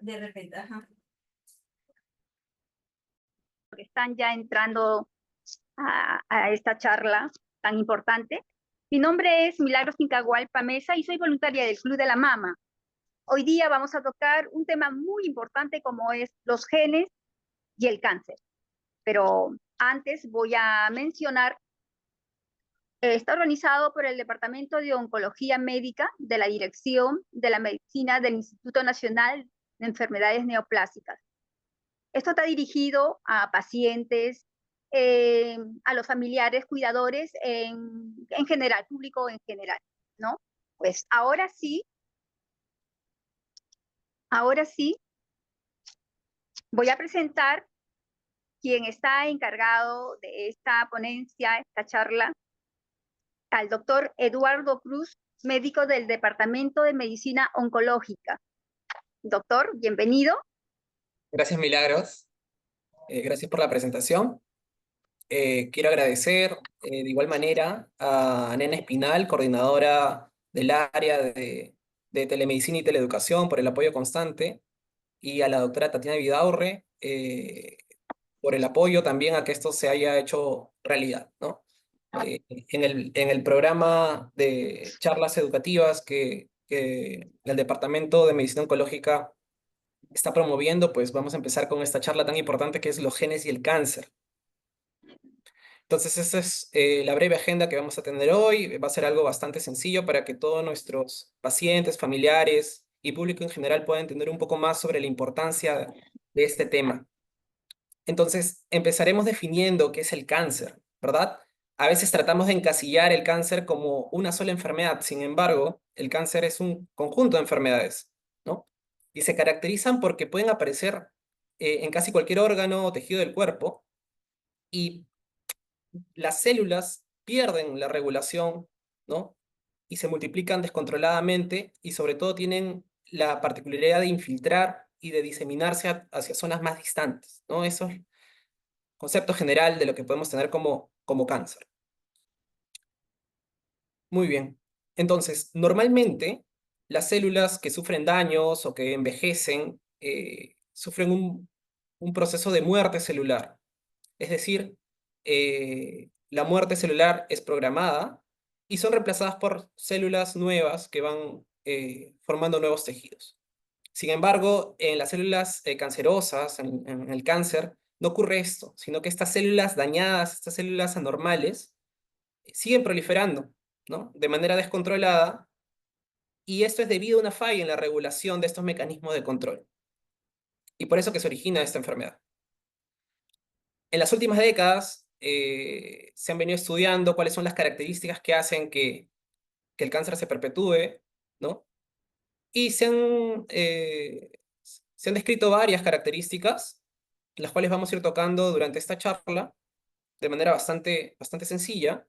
De repente, ajá. Que están ya entrando a esta charla tan importante. Mi nombre es Milagros Incahual Pamesa y soy voluntaria del Club de la Mama. Hoy día vamos a tocar un tema muy importante como es los genes y el cáncer. Pero antes voy a mencionar, está organizado por el Departamento de Oncología Médica de la Dirección de la Medicina del Instituto Nacional de Enfermedades Neoplásicas. Esto está dirigido a pacientes, a los familiares, cuidadores en general, público en general, ¿no? Pues ahora sí, voy a presentar quien está encargado de esta ponencia, esta charla, al doctor Eduardo Cruz, médico del Departamento de Medicina Oncológica. Doctor, bienvenido. Gracias, Milagros. Gracias por la presentación. Quiero agradecer de igual manera a Nena Espinal, coordinadora del área de telemedicina y teleeducación, por el apoyo constante, y a la doctora Tatiana Vidaurre por el apoyo también a que esto se haya hecho realidad, ¿no? En el programa de charlas educativas que el Departamento de Medicina Oncológica está promoviendo, pues vamos a empezar con esta charla tan importante que es los genes y el cáncer. Entonces, esta es la breve agenda que vamos a tener hoy. Va a ser algo bastante sencillo para que todos nuestros pacientes, familiares y público en general puedan entender un poco más sobre la importancia de este tema. Entonces, empezaremos definiendo qué es el cáncer, ¿verdad? A veces tratamos de encasillar el cáncer como una sola enfermedad. Sin embargo, el cáncer es un conjunto de enfermedades, ¿no? Y se caracterizan porque pueden aparecer en casi cualquier órgano o tejido del cuerpo, y las células pierden la regulación, ¿no? Y se multiplican descontroladamente y sobre todo tienen la particularidad de infiltrar y de diseminarse hacia zonas más distantes, ¿no? Eso es el concepto general de lo que podemos tener como cáncer. Muy bien. Entonces, normalmente las células que sufren daños o que envejecen sufren un proceso de muerte celular. Es decir, la muerte celular es programada y son reemplazadas por células nuevas que van formando nuevos tejidos. Sin embargo, en las células cancerosas, en el cáncer, no ocurre esto, sino que estas células dañadas, estas células anormales, siguen proliferando, ¿no? De manera descontrolada, y esto es debido a una falla en la regulación de estos mecanismos de control. Y por eso que se origina esta enfermedad. En las últimas décadas se han venido estudiando cuáles son las características que hacen que el cáncer se perpetúe, ¿no? Y se han descrito varias características, las cuales vamos a ir tocando durante esta charla de manera bastante sencilla.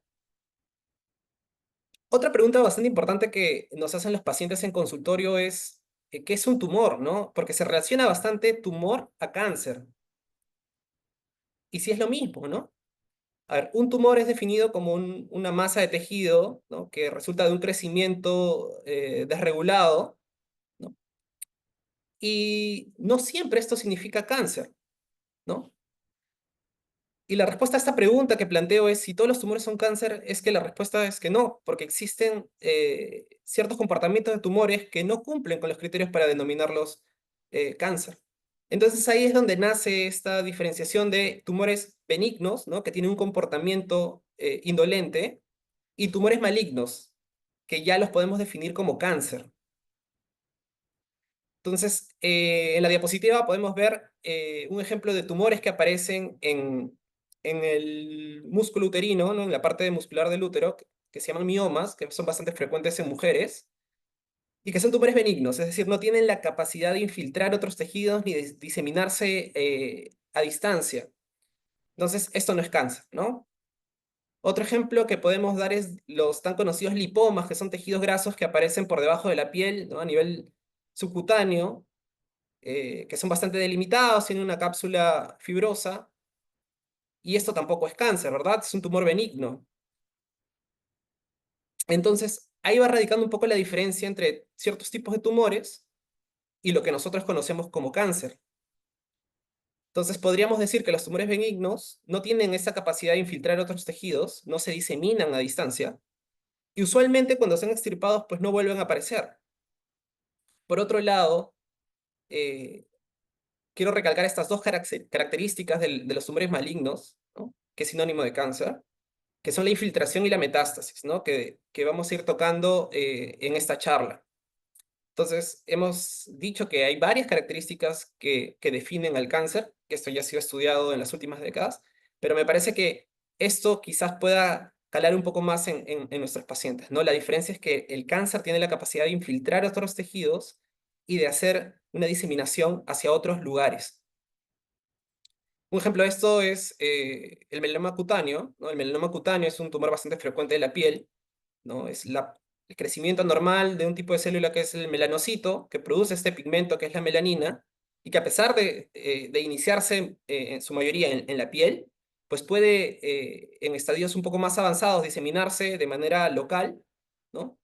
Otra pregunta bastante importante que nos hacen los pacientes en consultorio es, ¿qué es un tumor, no? Porque se relaciona bastante tumor a cáncer. Y si es lo mismo, ¿no? A ver, un tumor es definido como una masa de tejido, ¿no? Que resulta de un crecimiento desregulado, ¿no? Y no siempre esto significa cáncer, ¿no? Y la respuesta a esta pregunta que planteo es si todos los tumores son cáncer, es que la respuesta es que no, porque existen ciertos comportamientos de tumores que no cumplen con los criterios para denominarlos cáncer. Entonces ahí es donde nace esta diferenciación de tumores benignos, ¿no? Que tienen un comportamiento indolente, y tumores malignos, que ya los podemos definir como cáncer. Entonces, en la diapositiva podemos ver un ejemplo de tumores que aparecen en el músculo uterino, ¿no? En la parte muscular del útero, que se llaman miomas, que son bastante frecuentes en mujeres, y que son tumores benignos, es decir, no tienen la capacidad de infiltrar otros tejidos ni de diseminarse a distancia. Entonces, esto no es cáncer, ¿no? Otro ejemplo que podemos dar es los tan conocidos lipomas, que son tejidos grasos que aparecen por debajo de la piel, ¿no? A nivel subcutáneo, que son bastante delimitados, tienen una cápsula fibrosa, y esto tampoco es cáncer, ¿verdad? Es un tumor benigno. Entonces, ahí va radicando un poco la diferencia entre ciertos tipos de tumores y lo que nosotros conocemos como cáncer. Entonces podríamos decir que los tumores benignos no tienen esa capacidad de infiltrar otros tejidos, no se diseminan a distancia, y usualmente cuando son extirpados pues no vuelven a aparecer. Por otro lado, eh, quiero recalcar estas dos características de los tumores malignos, ¿no? Que es sinónimo de cáncer, que son la infiltración y la metástasis, ¿no? Que vamos a ir tocando en esta charla. Entonces, hemos dicho que hay varias características que definen al cáncer, que esto ya ha sido estudiado en las últimas décadas, pero me parece que esto quizás pueda calar un poco más en nuestros pacientes, ¿no? La diferencia es que el cáncer tiene la capacidad de infiltrar otros tejidos y de hacer una diseminación hacia otros lugares. Un ejemplo de esto es el melanoma cutáneo, ¿no? El melanoma cutáneo es un tumor bastante frecuente de la piel, ¿no? Es el crecimiento normal de un tipo de célula que es el melanocito, que produce este pigmento que es la melanina, y que a pesar de iniciarse en su mayoría en la piel, pues puede en estadios un poco más avanzados diseminarse de manera local, ¿no?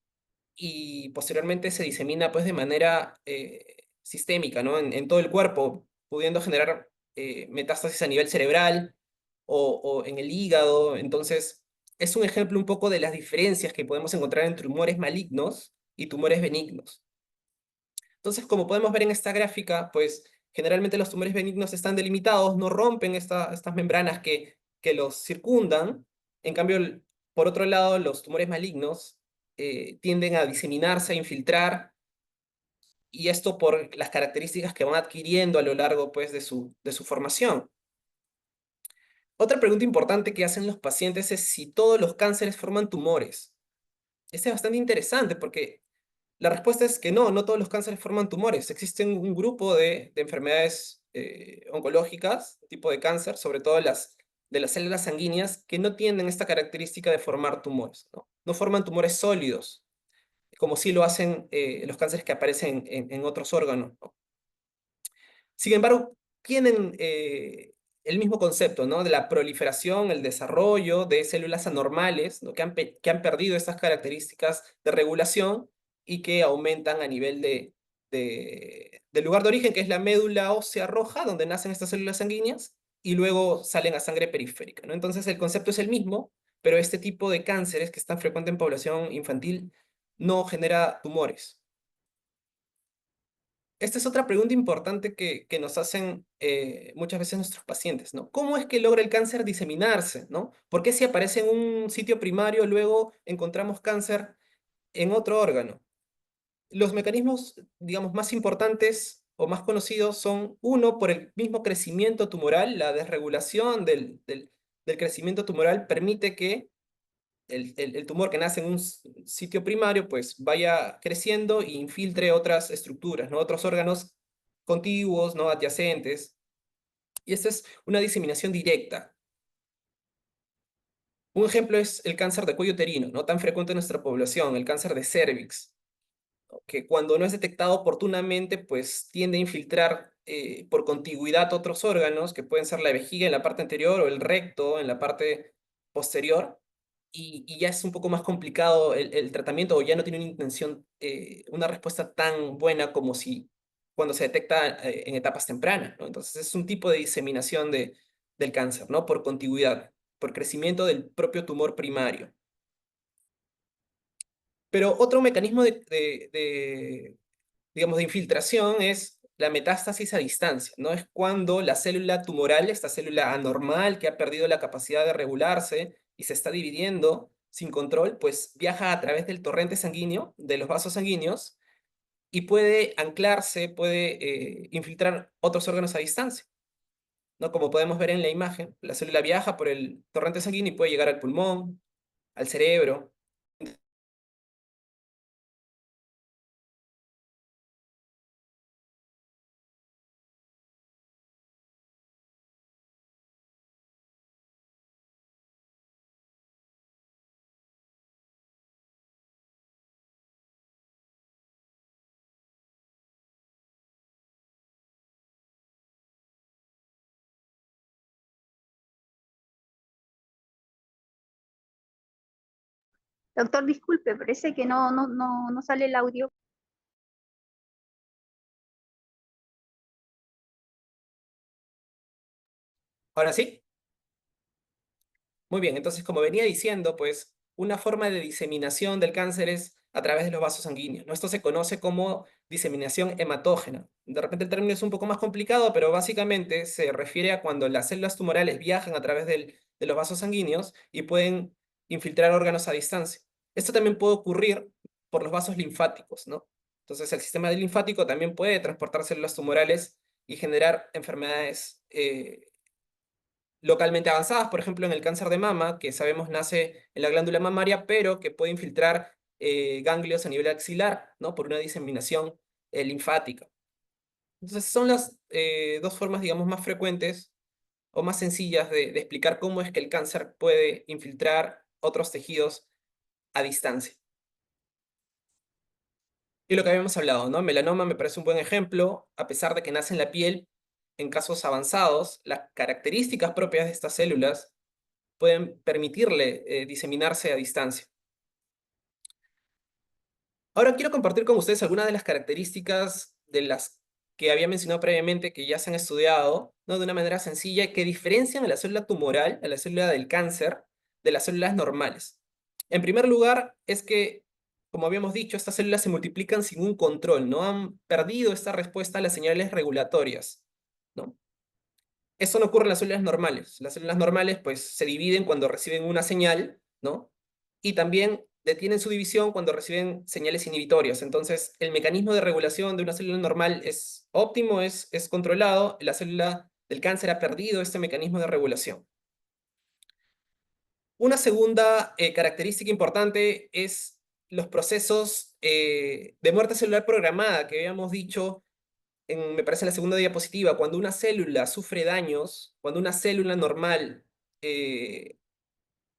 Y posteriormente se disemina pues de manera sistémica, ¿no? En todo el cuerpo, pudiendo generar metástasis a nivel cerebral o en el hígado. Entonces, es un ejemplo un poco de las diferencias que podemos encontrar entre tumores malignos y tumores benignos. Entonces, como podemos ver en esta gráfica, pues generalmente los tumores benignos están delimitados, no rompen estas membranas que los circundan. En cambio, por otro lado, los tumores malignos tienden a diseminarse, a infiltrar, y esto por las características que van adquiriendo a lo largo pues, de su formación. Otra pregunta importante que hacen los pacientes es si todos los cánceres forman tumores. Este es bastante interesante porque la respuesta es que no, no todos los cánceres forman tumores. Existen un grupo de enfermedades oncológicas, tipo de cáncer, sobre todo de las células sanguíneas, que no tienen esta característica de formar tumores, ¿no? No forman tumores sólidos, como sí lo hacen los cánceres que aparecen en otros órganos, ¿no? Sin embargo, tienen el mismo concepto, ¿no? De la proliferación, el desarrollo de células anormales, ¿no? Que han perdido estas características de regulación y que aumentan a nivel del lugar de origen, que es la médula ósea roja, donde nacen estas células sanguíneas, y luego salen a sangre periférica, ¿no? Entonces el concepto es el mismo, pero este tipo de cánceres que es tan frecuente en población infantil no genera tumores. Esta es otra pregunta importante que nos hacen muchas veces nuestros pacientes, ¿no? ¿Cómo es que logra el cáncer diseminarse, ¿no? ¿Por qué si aparece en un sitio primario, luego encontramos cáncer en otro órgano? Los mecanismos, digamos, más importantes o más conocidos son, uno, por el mismo crecimiento tumoral, la desregulación del crecimiento tumoral permite que el tumor que nace en un sitio primario, pues vaya creciendo e infiltre otras estructuras, ¿no? Otros órganos contiguos, ¿no? Adyacentes. Y esta es una diseminación directa. Un ejemplo es el cáncer de cuello uterino, no tan frecuente en nuestra población, el cáncer de cervix, ¿no? Que cuando no es detectado oportunamente, pues tiende a infiltrar por contigüidad otros órganos, que pueden ser la vejiga en la parte anterior o el recto en la parte posterior, y ya es un poco más complicado el tratamiento o ya no tiene una intención, una respuesta tan buena como si cuando se detecta en etapas tempranas, ¿no? Entonces es un tipo de diseminación del cáncer, ¿no? Por contigüidad, por crecimiento del propio tumor primario. Pero otro mecanismo digamos, de infiltración es la metástasis a distancia, ¿no? Es cuando la célula tumoral, esta célula anormal que ha perdido la capacidad de regularse y se está dividiendo sin control, pues viaja a través del torrente sanguíneo, de los vasos sanguíneos, y puede anclarse, puede infiltrar otros órganos a distancia, ¿no? Como podemos ver en la imagen, la célula viaja por el torrente sanguíneo y puede llegar al pulmón, al cerebro. Doctor, disculpe, parece que no sale el audio. ¿Ahora sí? Muy bien, entonces como venía diciendo, pues una forma de diseminación del cáncer es a través de los vasos sanguíneos, ¿no? Esto se conoce como diseminación hematógena. De repente el término es un poco más complicado, pero básicamente se refiere a cuando las células tumorales viajan a través de los vasos sanguíneos y pueden infiltrar órganos a distancia. Esto también puede ocurrir por los vasos linfáticos, ¿no? Entonces el sistema linfático también puede transportar células tumorales y generar enfermedades localmente avanzadas, por ejemplo, en el cáncer de mama, que sabemos nace en la glándula mamaria, pero que puede infiltrar ganglios a nivel axilar, ¿no? Por una diseminación linfática. Entonces, son las dos formas, digamos, más frecuentes o más sencillas de explicar cómo es que el cáncer puede infiltrar otros tejidos a distancia. Y lo que habíamos hablado, ¿no? Melanoma me parece un buen ejemplo, a pesar de que nace en la piel, en casos avanzados, las características propias de estas células pueden permitirle diseminarse a distancia. Ahora quiero compartir con ustedes algunas de las características de las que había mencionado previamente que ya se han estudiado, ¿no? De una manera sencilla, que diferencian a la célula tumoral, a la célula del cáncer, de las células normales. En primer lugar, es que, como habíamos dicho, estas células se multiplican sin un control, no han perdido esta respuesta a las señales regulatorias, ¿no? Eso no ocurre en las células normales. Las células normales, pues, se dividen cuando reciben una señal, ¿no? Y también detienen su división cuando reciben señales inhibitorias. Entonces, el mecanismo de regulación de una célula normal es óptimo, es controlado. La célula del cáncer ha perdido este mecanismo de regulación. Una segunda característica importante es los procesos de muerte celular programada que habíamos dicho me parece en la segunda diapositiva, cuando una célula sufre daños, cuando una célula normal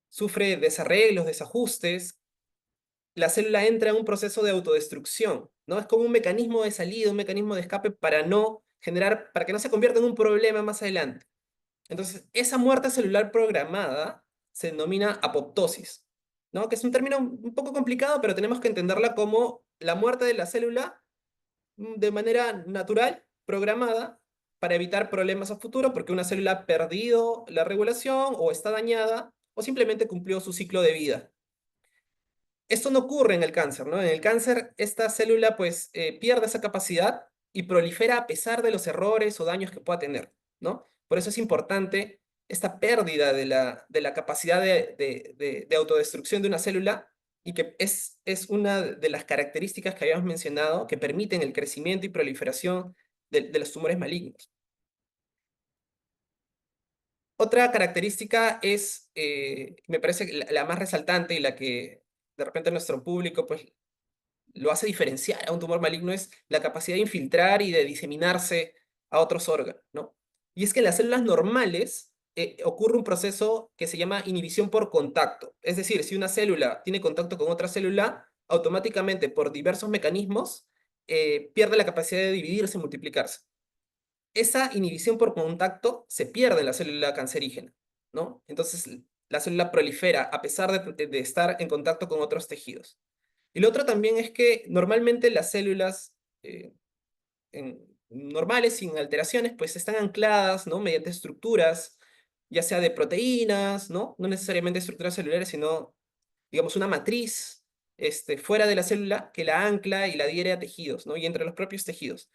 sufre desarreglos, desajustes, la célula entra en un proceso de autodestrucción, ¿no? Es como un mecanismo de salida, un mecanismo de escape para no generar, para que no se convierta en un problema más adelante. Entonces, esa muerte celular programada se denomina apoptosis, ¿no? Que es un término un poco complicado, pero tenemos que entenderla como la muerte de la célula de manera natural, programada, para evitar problemas a futuro, porque una célula ha perdido la regulación o está dañada o simplemente cumplió su ciclo de vida. Esto no ocurre en el cáncer, ¿no? En el cáncer, esta célula pues pierde esa capacidad y prolifera a pesar de los errores o daños que pueda tener, ¿no? Por eso es importante esta pérdida de la capacidad de autodestrucción de una célula y que es una de las características que habíamos mencionado que permiten el crecimiento y proliferación de los tumores malignos. Otra característica es, me parece, la más resaltante y la que de repente nuestro público pues lo hace diferenciar a un tumor maligno es la capacidad de infiltrar y de diseminarse a otros órganos, ¿no? Y es que en las células normales ocurre un proceso que se llama inhibición por contacto. Es decir, si una célula tiene contacto con otra célula, automáticamente por diversos mecanismos pierde la capacidad de dividirse y multiplicarse. Esa inhibición por contacto se pierde en la célula cancerígena, ¿no? Entonces la célula prolifera a pesar de estar en contacto con otros tejidos. Y lo otro también es que normalmente las células normales, sin alteraciones, pues están ancladas, ¿no? Mediante estructuras, ya sea de proteínas, ¿no? No necesariamente estructuras celulares, sino, digamos, una matriz fuera de la célula que la ancla y la adhiere a tejidos, ¿no? Y entre los propios tejidos.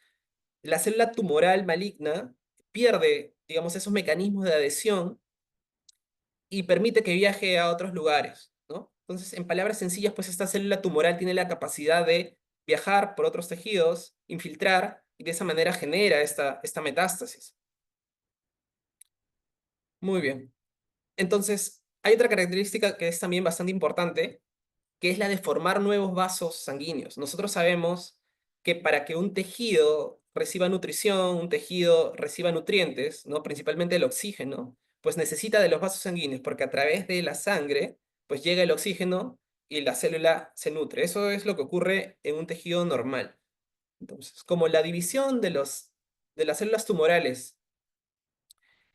La célula tumoral maligna pierde, digamos, esos mecanismos de adhesión y permite que viaje a otros lugares, ¿no? Entonces, en palabras sencillas, pues esta célula tumoral tiene la capacidad de viajar por otros tejidos, infiltrar, y de esa manera genera esta metástasis. Muy bien. Entonces, hay otra característica que es también bastante importante, que es la de formar nuevos vasos sanguíneos. Nosotros sabemos que para que un tejido reciba nutrición, un tejido reciba nutrientes, ¿no? Principalmente el oxígeno, pues necesita de los vasos sanguíneos, porque a través de la sangre, pues llega el oxígeno y la célula se nutre. Eso es lo que ocurre en un tejido normal. Entonces, como la división de las células tumorales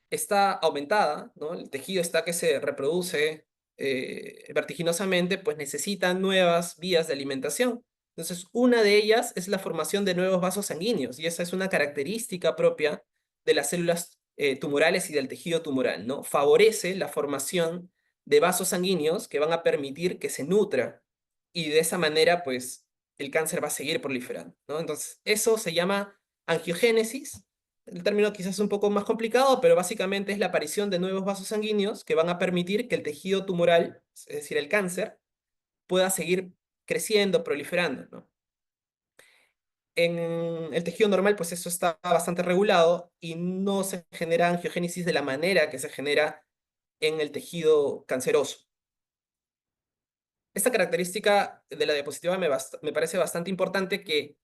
está aumentada, ¿no? El tejido está que se reproduce vertiginosamente, pues necesitan nuevas vías de alimentación. Entonces, una de ellas es la formación de nuevos vasos sanguíneos, y esa es una característica propia de las células tumorales y del tejido tumoral, ¿no? Favorece la formación de vasos sanguíneos que van a permitir que se nutra, y de esa manera, pues, el cáncer va a seguir proliferando, ¿no? Entonces, eso se llama angiogénesis. El término quizás es un poco más complicado, pero básicamente es la aparición de nuevos vasos sanguíneos que van a permitir que el tejido tumoral, es decir, el cáncer, pueda seguir creciendo, proliferando, ¿no? En el tejido normal, pues eso está bastante regulado y no se genera angiogénesis de la manera que se genera en el tejido canceroso. Esta característica de la diapositiva me parece bastante importante, que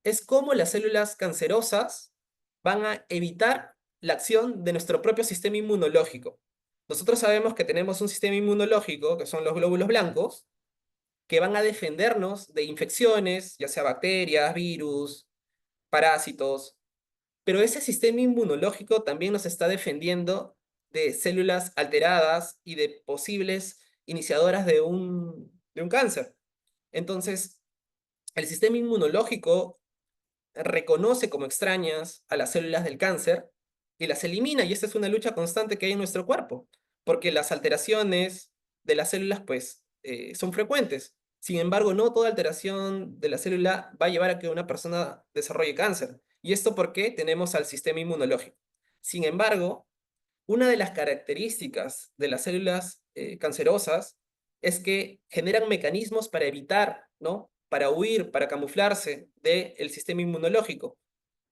es cómo las células cancerosas van a evitar la acción de nuestro propio sistema inmunológico. Nosotros sabemos que tenemos un sistema inmunológico, que son los glóbulos blancos, que van a defendernos de infecciones, ya sea bacterias, virus, parásitos, pero ese sistema inmunológico también nos está defendiendo de células alteradas y de posibles iniciadoras de un cáncer. Entonces, el sistema inmunológico reconoce como extrañas a las células del cáncer y las elimina, y esta es una lucha constante que hay en nuestro cuerpo, porque las alteraciones de las células, pues, son frecuentes. Sin embargo, no toda alteración de la célula va a llevar a que una persona desarrolle cáncer. ¿Y esto porque tenemos al sistema inmunológico? Sin embargo, una de las características de las células cancerosas es que generan mecanismos para evitar, ¿no? Para huir, para camuflarse del sistema inmunológico.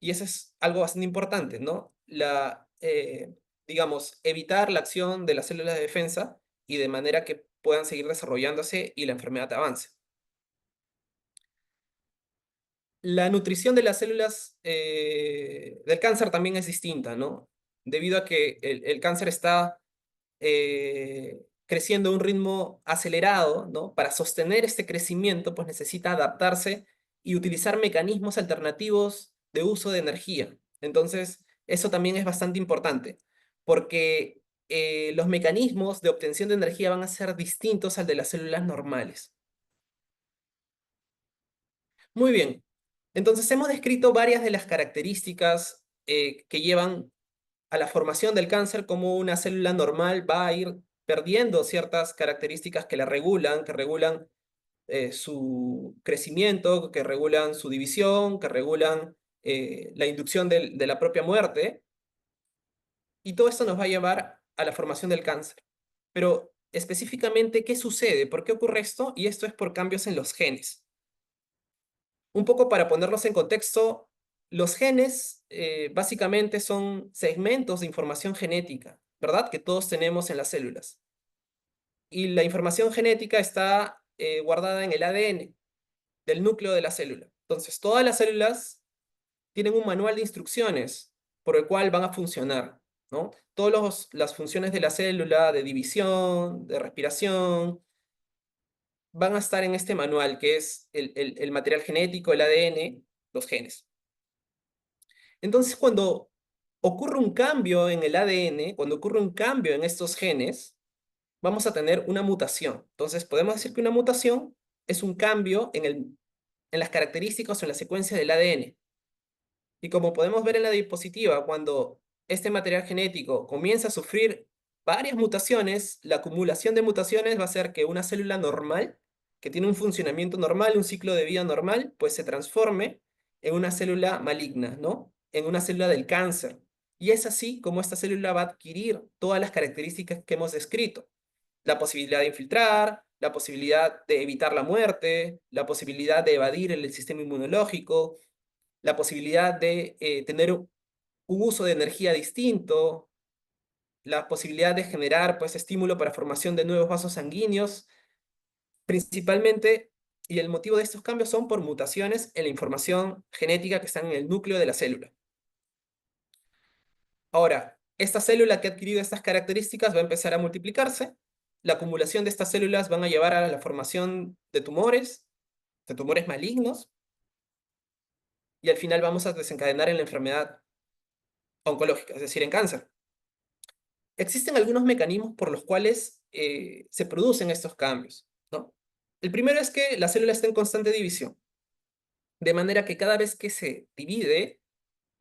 Y eso es algo bastante importante, ¿no? Digamos, evitar la acción de las células de defensa, y de manera que puedan seguir desarrollándose y la enfermedad avance. La nutrición de las células del cáncer también es distinta, ¿no? Debido a que el cáncer está creciendo a un ritmo acelerado, ¿no? Para sostener este crecimiento, pues necesita adaptarse y utilizar mecanismos alternativos de uso de energía. Entonces, eso también es bastante importante, porque los mecanismos de obtención de energía van a ser distintos al de las células normales. Muy bien. Entonces, hemos descrito varias de las características que llevan a la formación del cáncer, como una célula normal va a ir perdiendo ciertas características que regulan su crecimiento, que regulan su división, que regulan la inducción de la propia muerte, y todo esto nos va a llevar a la formación del cáncer. Pero específicamente, ¿qué sucede? ¿Por qué ocurre esto? Y esto es por cambios en los genes. Un poco para ponerlos en contexto, los genes básicamente son segmentos de información genética, ¿verdad? Que todos tenemos en las células. Y la información genética está guardada en el ADN del núcleo de la célula. Entonces, todas las células tienen un manual de instrucciones por el cual van a funcionar, ¿no? Todas las funciones de la célula, de división, de respiración, van a estar en este manual, que es el material genético, el ADN, los genes. Entonces, cuando ocurre un cambio en el ADN, cuando ocurre un cambio en estos genes, vamos a tener una mutación. Entonces, podemos decir que una mutación es un cambio en las características o en la secuencia del ADN. Y como podemos ver en la diapositiva, cuando este material genético comienza a sufrir varias mutaciones, la acumulación de mutaciones va a hacer que una célula normal, que tiene un funcionamiento normal, un ciclo de vida normal, pues se transforme en una célula maligna, ¿no? En una célula del cáncer. Y es así como esta célula va a adquirir todas las características que hemos descrito: la posibilidad de infiltrar, la posibilidad de evitar la muerte, la posibilidad de evadir el sistema inmunológico, la posibilidad de tener un uso de energía distinto, la posibilidad de generar, pues, estímulo para formación de nuevos vasos sanguíneos, principalmente, y el motivo de estos cambios son por mutaciones en la información genética que están en el núcleo de la célula. Ahora, esta célula que ha adquirido estas características va a empezar a multiplicarse. La acumulación de estas células van a llevar a la formación de tumores malignos, y al final vamos a desencadenar en la enfermedad oncológica, es decir, en cáncer. existen algunos mecanismos por los cuales se producen estos cambios, ¿no? El primero es que la célula está en constante división, de manera que cada vez que se divide,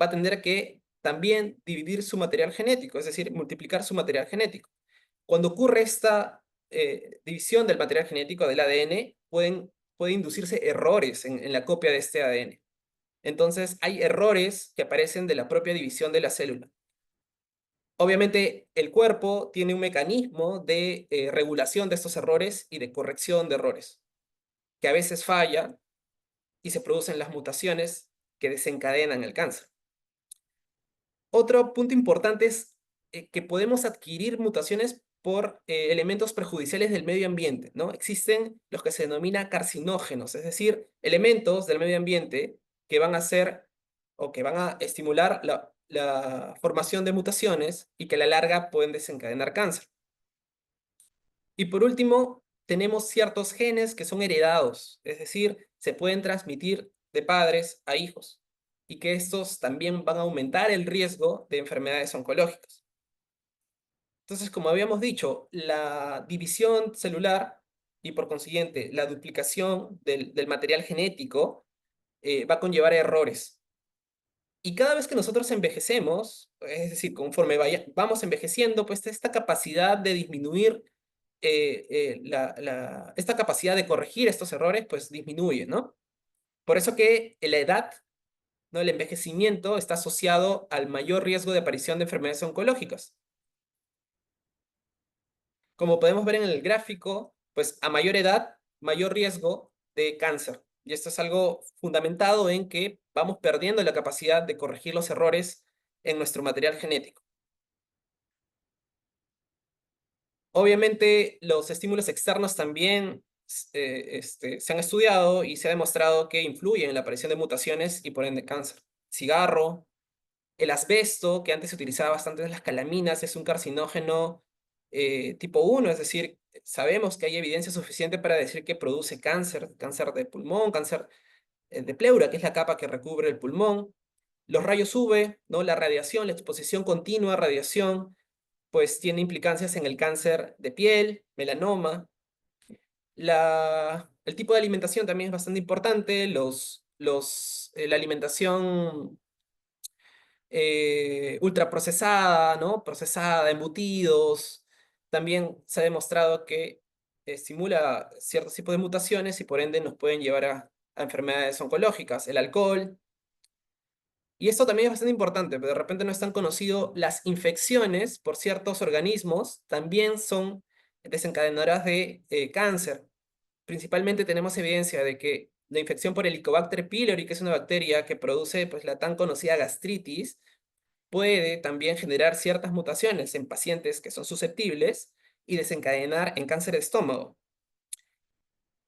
va a tener que también dividir su material genético, es decir, multiplicar su material genético. Cuando ocurre esta división del material genético del ADN, puede inducirse errores en la copia de este ADN. Entonces, hay errores que aparecen de la propia división de la célula. Obviamente, el cuerpo tiene un mecanismo de regulación de estos errores y de corrección de errores, que a veces falla y se producen las mutaciones que desencadenan el cáncer. Otro punto importante es que podemos adquirir mutaciones por elementos perjudiciales del medio ambiente, ¿no? Existen los que se denomina carcinógenos, es decir, elementos del medio ambiente que van a hacer o que van a estimular la formación de mutaciones y que a la larga pueden desencadenar cáncer. Y por último, tenemos ciertos genes que son heredados, es decir, se pueden transmitir de padres a hijos y que estos también van a aumentar el riesgo de enfermedades oncológicas. Entonces, como habíamos dicho, la división celular y por consiguiente la duplicación del material genético va a conllevar errores. Y cada vez que nosotros envejecemos, es decir, conforme vamos envejeciendo, pues esta capacidad de disminuir, esta capacidad de corregir estos errores, pues disminuye, ¿no? Por eso que la edad, ¿no? El envejecimiento está asociado al mayor riesgo de aparición de enfermedades oncológicas. Como podemos ver en el gráfico, pues a mayor edad, mayor riesgo de cáncer. Y esto es algo fundamentado en que vamos perdiendo la capacidad de corregir los errores en nuestro material genético. Obviamente, los estímulos externos también se han estudiado y se ha demostrado que influyen en la aparición de mutaciones y por ende cáncer. Cigarro, el asbesto, que antes se utilizaba bastante en las calaminas, es un carcinógeno tipo 1, es decir, sabemos que hay evidencia suficiente para decir que produce cáncer, cáncer de pulmón, cáncer de pleura, que es la capa que recubre el pulmón. Los rayos UV, ¿no? La radiación, la exposición continua a radiación, pues tiene implicancias en el cáncer de piel, melanoma. El tipo de alimentación también es bastante importante, la alimentación ultraprocesada, ¿no? Procesada, embutidos. También se ha demostrado que estimula ciertos tipos de mutaciones y por ende nos pueden llevar a enfermedades oncológicas. El alcohol. Y esto también es bastante importante, pero de repente no es tan conocido. Las infecciones por ciertos organismos también son desencadenadoras de cáncer. Principalmente tenemos evidencia de que la infección por Helicobacter pylori, que es una bacteria que produce pues, la tan conocida gastritis, puede también generar ciertas mutaciones en pacientes que son susceptibles y desencadenar en cáncer de estómago.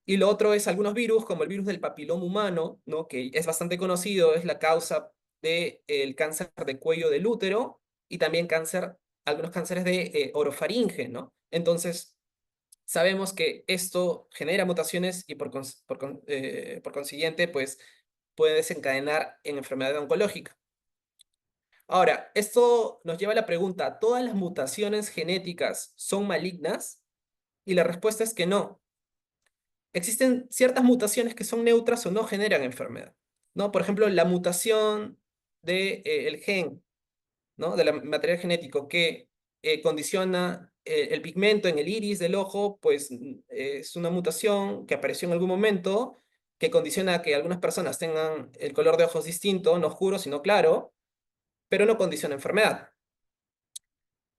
Y lo otro es algunos virus, como el virus del papiloma humano, ¿no? Que es bastante conocido, es la causa del cáncer de cuello del útero y también algunos cánceres de orofaringe, ¿no? Entonces, sabemos que esto genera mutaciones y por consiguiente, pues, puede desencadenar en enfermedad oncológica. Ahora, esto nos lleva a la pregunta, ¿todas las mutaciones genéticas son malignas? Y la respuesta es que no. Existen ciertas mutaciones que son neutras o no generan enfermedad, ¿no? Por ejemplo, la mutación del gen, ¿no? Del material genético que condiciona el pigmento en el iris del ojo, pues es una mutación que apareció en algún momento que condiciona que algunas personas tengan el color de ojos distinto, no oscuro, sino claro, pero no condiciona enfermedad.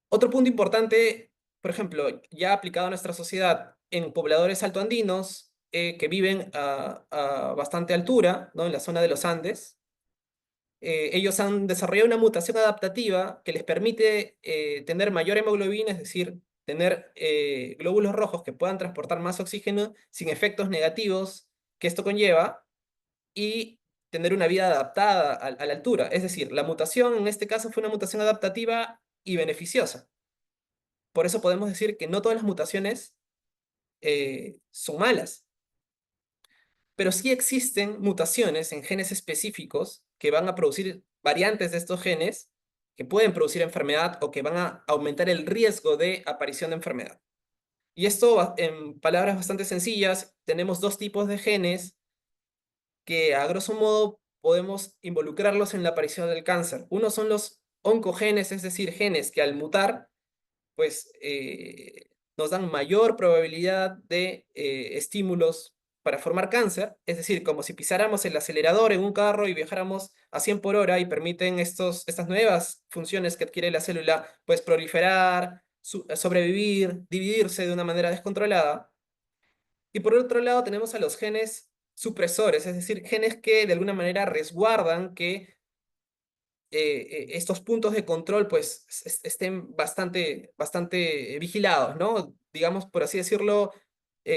Otro punto importante, por ejemplo, ya aplicado a nuestra sociedad en pobladores altoandinos que viven a bastante altura, ¿no? En la zona de los Andes, ellos han desarrollado una mutación adaptativa que les permite tener mayor hemoglobina, es decir, tener glóbulos rojos que puedan transportar más oxígeno sin efectos negativos que esto conlleva y tener una vida adaptada a la altura. Es decir, la mutación en este caso fue una mutación adaptativa y beneficiosa. Por eso podemos decir que no todas las mutaciones son malas, pero sí existen mutaciones en genes específicos que van a producir variantes de estos genes que pueden producir enfermedad o que van a aumentar el riesgo de aparición de enfermedad. Y esto, en palabras bastante sencillas, tenemos dos tipos de genes que a grosso modo podemos involucrarlos en la aparición del cáncer. Uno son los oncogenes, es decir, genes que al mutar, pues nos dan mayor probabilidad de estímulos para formar cáncer, es decir, como si pisáramos el acelerador en un carro y viajáramos a 100 por hora y permiten estas nuevas funciones que adquiere la célula, pues proliferar, sobrevivir, dividirse de una manera descontrolada. Y por otro lado tenemos a los genes supresores, es decir, genes que de alguna manera resguardan que estos puntos de control pues estén bastante vigilados, ¿no? Digamos, por así decirlo,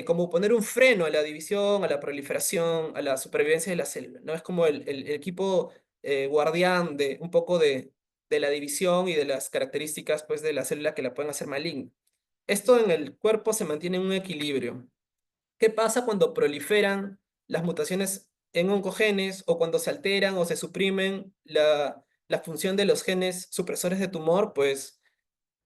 como poner un freno a la división, a la proliferación, a la supervivencia de la célula, ¿no? Es como el equipo guardián de un poco de la división y de las características pues de la célula que la pueden hacer maligna. Esto en el cuerpo se mantiene en un equilibrio. ¿Qué pasa cuando proliferan las mutaciones en oncogenes o cuando se alteran o se suprimen la función de los genes supresores de tumor? Pues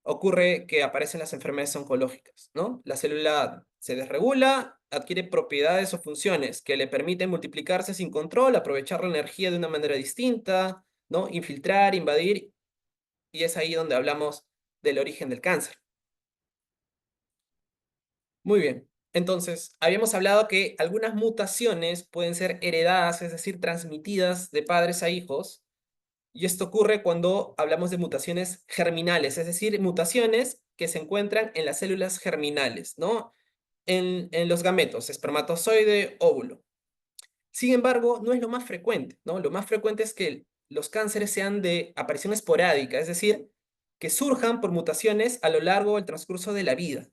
ocurre que aparecen las enfermedades oncológicas, ¿no? La célula se desregula, adquiere propiedades o funciones que le permiten multiplicarse sin control, aprovechar la energía de una manera distinta, ¿no? Infiltrar, invadir, y es ahí donde hablamos del origen del cáncer. Muy bien. Entonces, habíamos hablado que algunas mutaciones pueden ser heredadas, es decir, transmitidas de padres a hijos, y esto ocurre cuando hablamos de mutaciones germinales, es decir, mutaciones que se encuentran en las células germinales, ¿no? En los gametos, espermatozoide, óvulo. Sin embargo, no es lo más frecuente, ¿no? Lo más frecuente es que los cánceres sean de aparición esporádica, es decir, que surjan por mutaciones a lo largo del transcurso de la vida.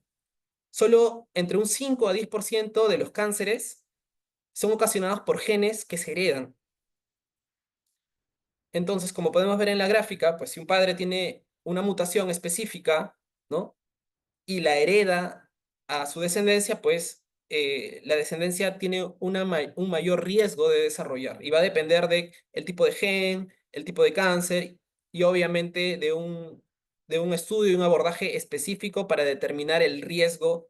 Solo entre un 5 a 10% de los cánceres son ocasionados por genes que se heredan. Entonces, como podemos ver en la gráfica, pues si un padre tiene una mutación específica, ¿no? Y la hereda a su descendencia, pues la descendencia tiene un mayor riesgo de desarrollar. Y va a depender del tipo de gen, el tipo de cáncer y obviamente de un estudio y un abordaje específico para determinar el riesgo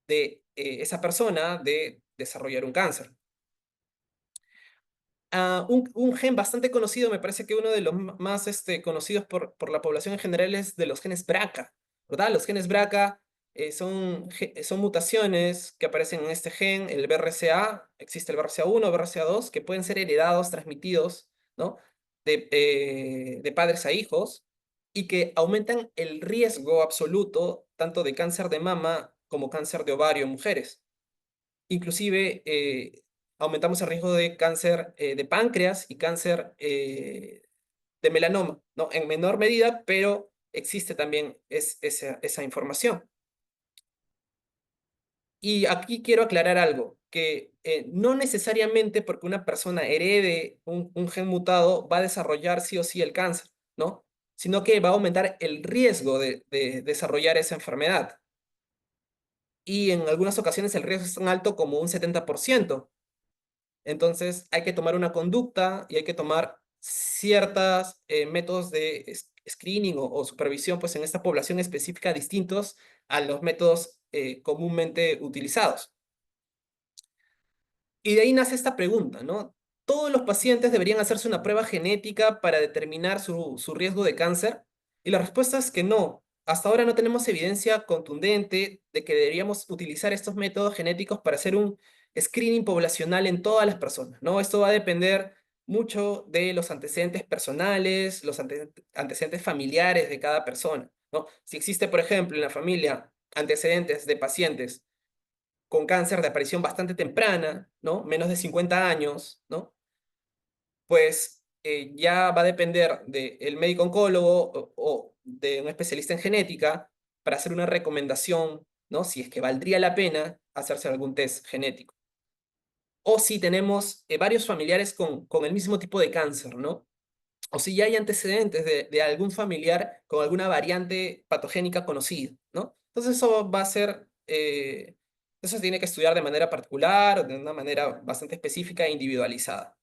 de esa persona de desarrollar un cáncer. Un gen bastante conocido, me parece que uno de los más conocidos por la población en general es de los genes BRCA, ¿verdad? Los genes BRCA son mutaciones que aparecen en este gen, el BRCA, existe el BRCA1, BRCA2, que pueden ser heredados, transmitidos, ¿no? De padres a hijos y que aumentan el riesgo absoluto tanto de cáncer de mama como cáncer de ovario en mujeres. Inclusive aumentamos el riesgo de cáncer de páncreas y cáncer de melanoma, ¿no? En menor medida, pero existe también esa información. Y aquí quiero aclarar algo, que no necesariamente porque una persona herede un gen mutado va a desarrollar sí o sí el cáncer, ¿no? Sino que va a aumentar el riesgo de desarrollar esa enfermedad. Y en algunas ocasiones el riesgo es tan alto como un 70%. Entonces hay que tomar una conducta y hay que tomar ciertos métodos de screening o supervisión pues en esta población específica distintos a los métodos comúnmente utilizados. Y de ahí nace esta pregunta, ¿no? ¿Todos los pacientes deberían hacerse una prueba genética para determinar su riesgo de cáncer? Y la respuesta es que no. Hasta ahora no tenemos evidencia contundente de que deberíamos utilizar estos métodos genéticos para hacer un screening poblacional en todas las personas, ¿no? Esto va a depender mucho de los antecedentes personales, los antecedentes familiares de cada persona, ¿no? Si existe, por ejemplo, en la familia antecedentes de pacientes con cáncer de aparición bastante temprana, ¿no? Menos de 50 años, ¿no? Pues ya va a depender del médico oncólogo o de un especialista en genética para hacer una recomendación, ¿no? Si es que valdría la pena hacerse algún test genético. O si tenemos varios familiares con el mismo tipo de cáncer, ¿no? O si ya hay antecedentes de algún familiar con alguna variante patogénica conocida, ¿no? Entonces eso va a ser, eso se tiene que estudiar de manera particular, de una manera bastante específica e individualizada,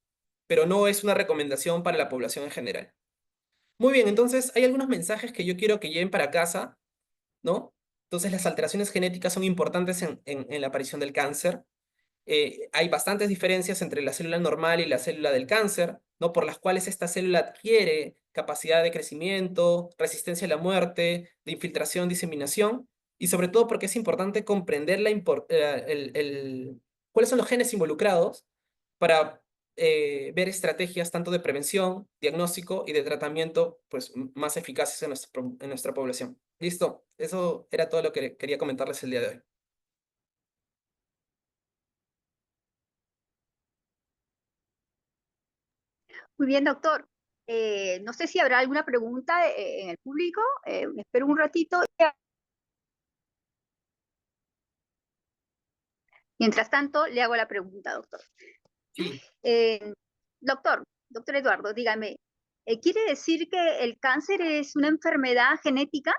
pero no es una recomendación para la población en general. Muy bien, entonces hay algunos mensajes que yo quiero que lleven para casa, ¿no? Entonces las alteraciones genéticas son importantes en la aparición del cáncer. Hay bastantes diferencias entre la célula normal y la célula del cáncer, ¿no? Por las cuales esta célula adquiere capacidad de crecimiento, resistencia a la muerte, de infiltración, diseminación, y sobre todo porque es importante comprender cuáles son los genes involucrados para ver estrategias tanto de prevención, diagnóstico y de tratamiento pues, más eficaces en nuestra población. Listo, eso era todo lo que quería comentarles el día de hoy. Muy bien, doctor. No sé si habrá alguna pregunta en el público. Espero un ratito. Mientras tanto, le hago la pregunta, doctor. Sí. Eh, doctor Eduardo, dígame, ¿quiere decir que el cáncer es una enfermedad genética?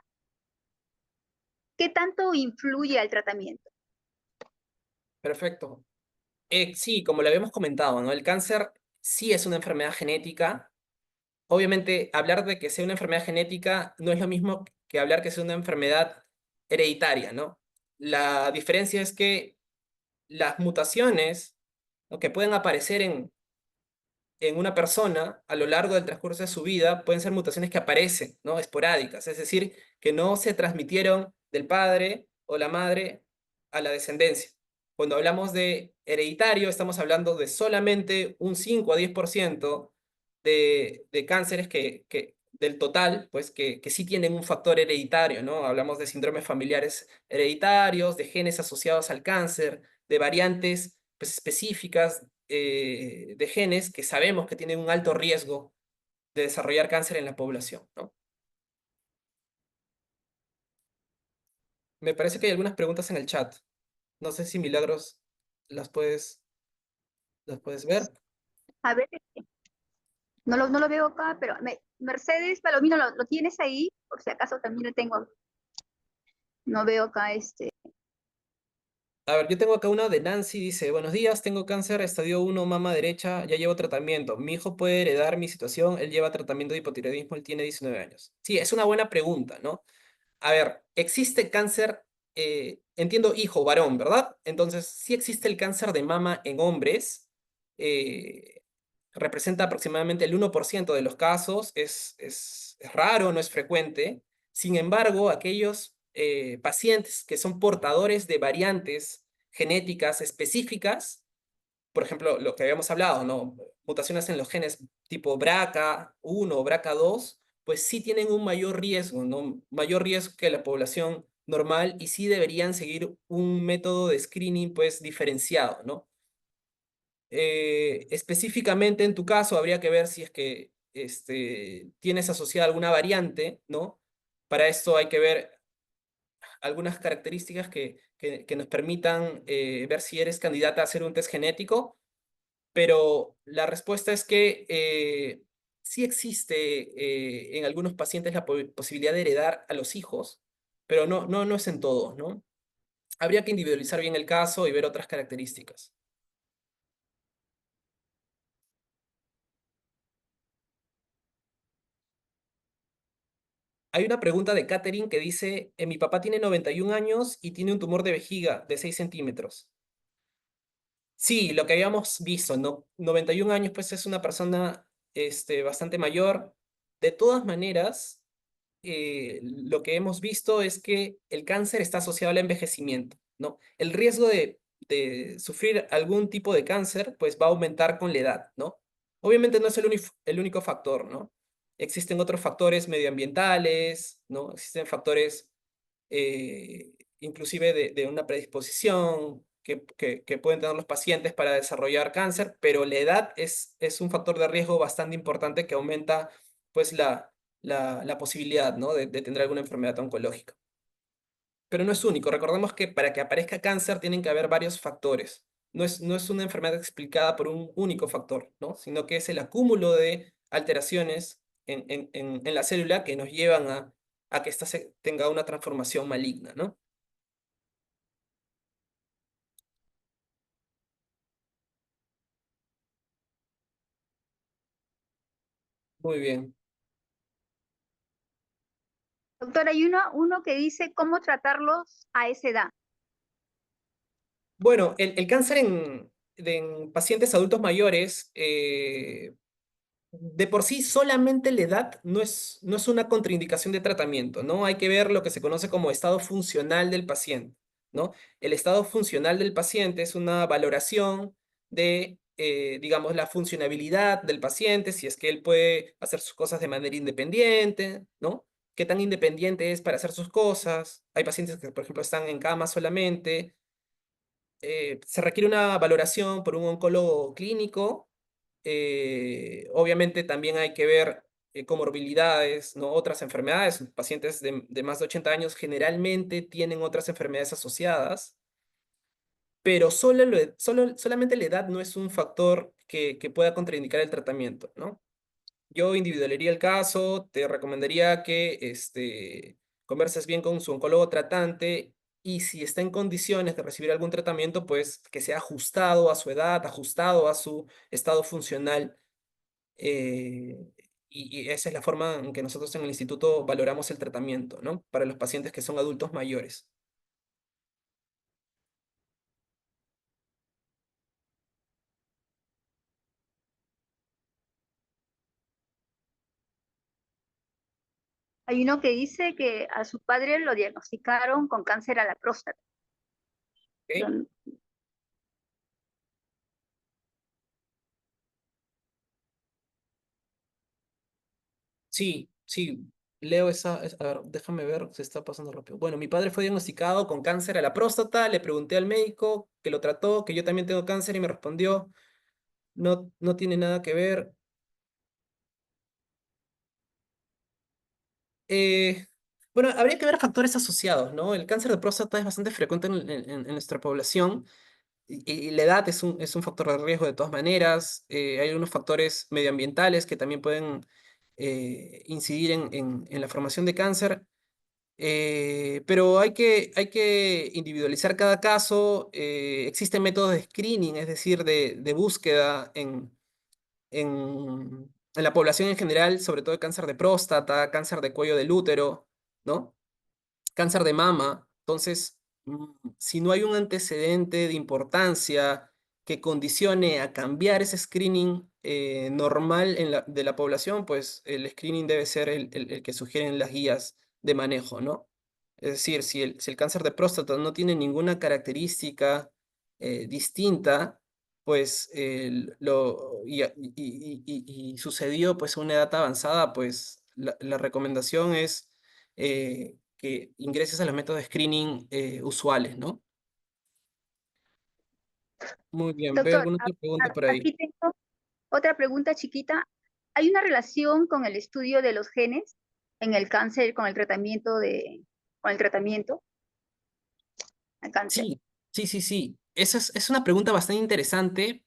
¿Qué tanto influye al tratamiento? Perfecto. Sí, como lo habíamos comentado, ¿no? El cáncer sí es una enfermedad genética. Obviamente, hablar de que sea una enfermedad genética no es lo mismo que hablar que sea una enfermedad hereditaria, ¿no? La diferencia es que las mutaciones, ¿no?, que pueden aparecer en una persona a lo largo del transcurso de su vida pueden ser mutaciones que aparecen, ¿no? Esporádicas, es decir, que no se transmitieron del padre o la madre a la descendencia. Cuando hablamos de hereditario, estamos hablando de solamente un 5 a 10% de cánceres del total, pues que sí tienen un factor hereditario, ¿no? Hablamos de síndromes familiares hereditarios, de genes asociados al cáncer, de variantes pues, específicas de genes que sabemos que tienen un alto riesgo de desarrollar cáncer en la población, ¿no? Me parece que hay algunas preguntas en el chat. No sé si Milagros las puedes, las puedes ver. A ver, no lo veo acá, pero Mercedes Palomino, ¿lo tienes ahí? Por si acaso también lo tengo. No veo acá este. A ver, yo tengo acá una de Nancy, dice, buenos días, tengo cáncer, estadio 1, mama derecha, ya llevo tratamiento. Mi hijo puede heredar mi situación, él lleva tratamiento de hipotiroidismo, él tiene 19 años. Sí, es una buena pregunta, ¿no? A ver, existe cáncer, entiendo hijo, varón, ¿verdad? Entonces, sí existe el cáncer de mama en hombres, eh, representa aproximadamente el 1% de los casos, es raro, no es frecuente. Sin embargo, aquellos pacientes que son portadores de variantes genéticas específicas, por ejemplo, lo que habíamos hablado, ¿no? Mutaciones en los genes tipo BRCA1 o BRCA2, pues sí tienen un mayor riesgo, ¿no? Mayor riesgo que la población normal y sí deberían seguir un método de screening, pues, diferenciado, ¿no? Específicamente en tu caso, habría que ver si es que tienes asociada alguna variante, ¿no? Para esto hay que ver algunas características que nos permitan ver si eres candidata a hacer un test genético, pero la respuesta es que sí existe en algunos pacientes la posibilidad de heredar a los hijos, pero no es en todos, ¿no? Habría que individualizar bien el caso y ver otras características. Hay una pregunta de Katherine que dice, mi papá tiene 91 años y tiene un tumor de vejiga de 6 centímetros. Sí, lo que habíamos visto, ¿no? 91 años, pues es una persona bastante mayor. De todas maneras, lo que hemos visto es que el cáncer está asociado al envejecimiento, ¿no? El riesgo de sufrir algún tipo de cáncer, pues va a aumentar con la edad, ¿no? Obviamente no es el único factor, ¿no? Existen otros factores medioambientales, ¿no? Existen factores inclusive de una predisposición que pueden tener los pacientes para desarrollar cáncer, pero la edad es un factor de riesgo bastante importante que aumenta pues la posibilidad, ¿no?, de tener alguna enfermedad oncológica. Pero no es único. Recordemos que para que aparezca cáncer tienen que haber varios factores. No es una enfermedad explicada por un único factor, ¿no? Sino que es el acúmulo de alteraciones en la célula que nos llevan a que ésta tenga una transformación maligna, ¿no? Muy bien. Doctor, hay uno que dice cómo tratarlos a esa edad. Bueno, el cáncer en pacientes adultos mayores, de por sí solamente la edad no es una contraindicación de tratamiento, ¿no? Hay que ver lo que se conoce como estado funcional del paciente, ¿no? El estado funcional del paciente es una valoración de, digamos, la funcionabilidad del paciente, si es que él puede hacer sus cosas de manera independiente, ¿no? ¿Qué tan independiente es para hacer sus cosas? Hay pacientes que, por ejemplo, están en cama solamente. Se requiere una valoración por un oncólogo clínico. Obviamente también hay que ver comorbilidades, ¿no? Otras enfermedades. Pacientes de más de 80 años generalmente tienen otras enfermedades asociadas, pero solamente la edad no es un factor que pueda contraindicar el tratamiento, ¿no? Yo individualizaría el caso, te recomendaría que converses bien con su oncólogo tratante y si está en condiciones de recibir algún tratamiento, pues que sea ajustado a su edad, ajustado a su estado funcional. eh, y esa es la forma en que nosotros en el instituto valoramos el tratamiento, ¿no? Para los pacientes que son adultos mayores. Hay uno que dice que a su padre lo diagnosticaron con cáncer a la próstata. Yo ¿Ok? Sí, sí, leo a ver, déjame ver, se está pasando rápido. Bueno, mi padre fue diagnosticado con cáncer a la próstata, le pregunté al médico que lo trató, que yo también tengo cáncer y me respondió, no, no tiene nada que ver. Eh, bueno, habría que ver factores asociados, ¿no? El cáncer de próstata es bastante frecuente en nuestra población y la edad es un factor de riesgo de todas maneras. Hay algunos factores medioambientales que también pueden incidir en la formación de cáncer. Pero hay que individualizar cada caso. Existen métodos de screening, es decir, de búsqueda en la población en general, sobre todo de cáncer de próstata, cáncer de cuello del útero, ¿no? Cáncer de mama. Entonces, si no hay un antecedente de importancia que condicione a cambiar ese screening normal de la población, pues el screening debe ser el que sugieren las guías de manejo, ¿no? Es decir, si el cáncer de próstata no tiene ninguna característica distinta, pues y sucedió pues a una edad avanzada, pues la recomendación es que ingreses a los métodos de screening usuales, ¿no? Muy bien, veo doctor, alguna otra pregunta por ahí. aquí tengo otra pregunta chiquita. ¿Hay una relación con el estudio de los genes en el cáncer, con el tratamiento al cáncer? Sí, sí, sí, sí. Esa es una pregunta bastante interesante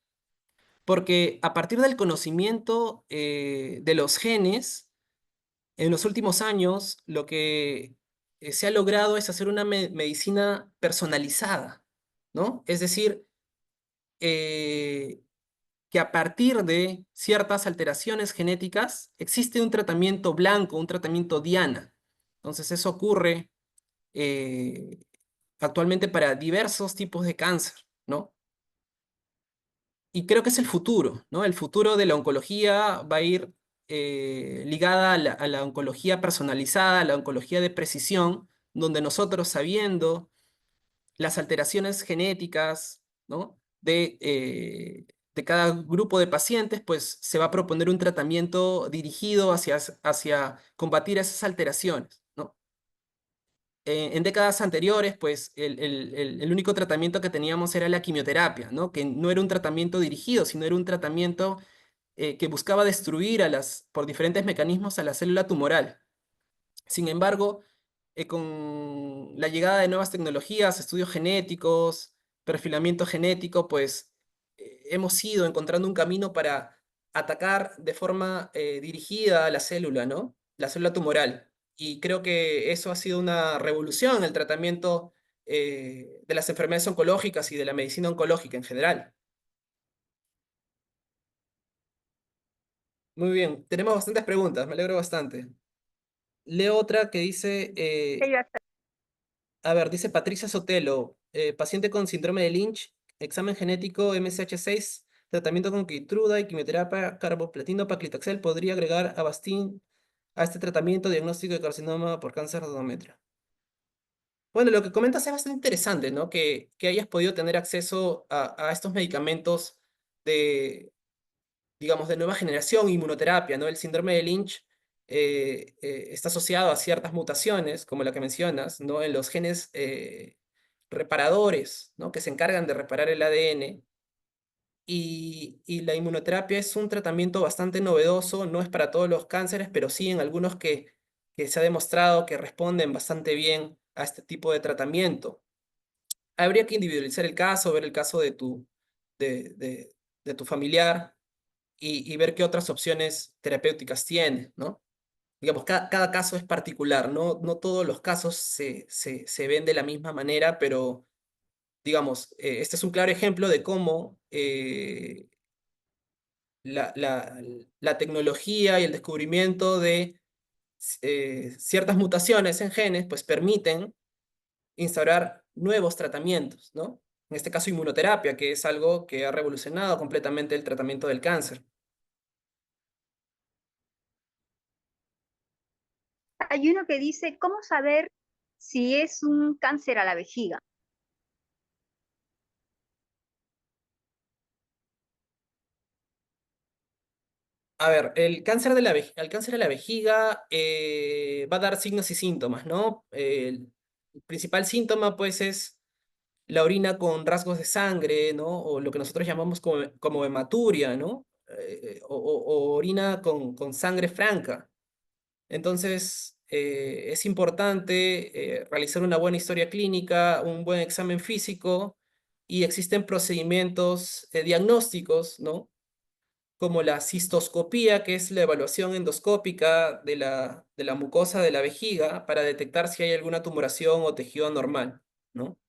porque a partir del conocimiento de los genes, en los últimos años, lo que se ha logrado es hacer una medicina personalizada, ¿no? Es decir, eh, que a partir de ciertas alteraciones genéticas existe un tratamiento blanco, un tratamiento diana. Entonces eso ocurre eh, actualmente para diversos tipos de cáncer, ¿no? Y creo que es el futuro, ¿no? El futuro de la oncología va a ir ligada a la oncología personalizada, a la oncología de precisión, donde nosotros sabiendo las alteraciones genéticas, ¿no? de cada grupo de pacientes, pues se va a proponer un tratamiento dirigido hacia combatir esas alteraciones, ¿no? En décadas anteriores, pues el único tratamiento que teníamos era la quimioterapia, ¿no? Que no era un tratamiento dirigido, sino era un tratamiento que buscaba destruir por diferentes mecanismos a la célula tumoral. Sin embargo, con la llegada de nuevas tecnologías, estudios genéticos, perfilamiento genético, pues hemos ido encontrando un camino para atacar de forma dirigida a la célula, ¿no? La célula tumoral. Y creo que eso ha sido una revolución en el tratamiento de las enfermedades oncológicas y de la medicina oncológica en general. Muy bien, tenemos bastantes preguntas, me alegro bastante. leo otra que dice, ¿Qué iba a hacer? a ver, dice Patricia Sotelo, paciente con síndrome de Lynch, examen genético MSH6, tratamiento con Keytruda y quimioterapia carboplatino paclitaxel, podría agregar Avastin a este tratamiento diagnóstico de carcinoma por cáncer de endometrio. Bueno, lo que comentas es bastante interesante, ¿no? Que hayas podido tener acceso a estos medicamentos de, digamos, de nueva generación, inmunoterapia, ¿no? El síndrome de Lynch está asociado a ciertas mutaciones, como la que mencionas, ¿no? En los genes reparadores, ¿no? Que se encargan de reparar el ADN. Y la inmunoterapia es un tratamiento bastante novedoso, no es para todos los cánceres, pero sí en algunos que se ha demostrado que responden bastante bien a este tipo de tratamiento. Habría que individualizar el caso, ver el caso de, de, de tu familiar y ver qué otras opciones terapéuticas tiene, ¿no? Digamos, cada caso es particular, ¿no? No todos los casos se ven de la misma manera, pero, digamos, este es un claro ejemplo de cómo la, la, la tecnología y el descubrimiento de ciertas mutaciones en genes, pues permiten instaurar nuevos tratamientos, ¿no? En este caso, inmunoterapia, que es algo que ha revolucionado completamente el tratamiento del cáncer. Hay uno que dice, ¿cómo saber si es un cáncer a la vejiga? A ver, el cáncer de la vejiga va a dar signos y síntomas, ¿no? El principal síntoma, pues, es la orina con rasgos de sangre, ¿no? O lo que nosotros llamamos como hematuria, ¿no? O orina con sangre franca. Entonces, es importante realizar una buena historia clínica, un buen examen físico y existen procedimientos diagnósticos, ¿no? Como la cistoscopía, que es la evaluación endoscópica de la mucosa de la vejiga para detectar si hay alguna tumoración o tejido anormal, ¿no?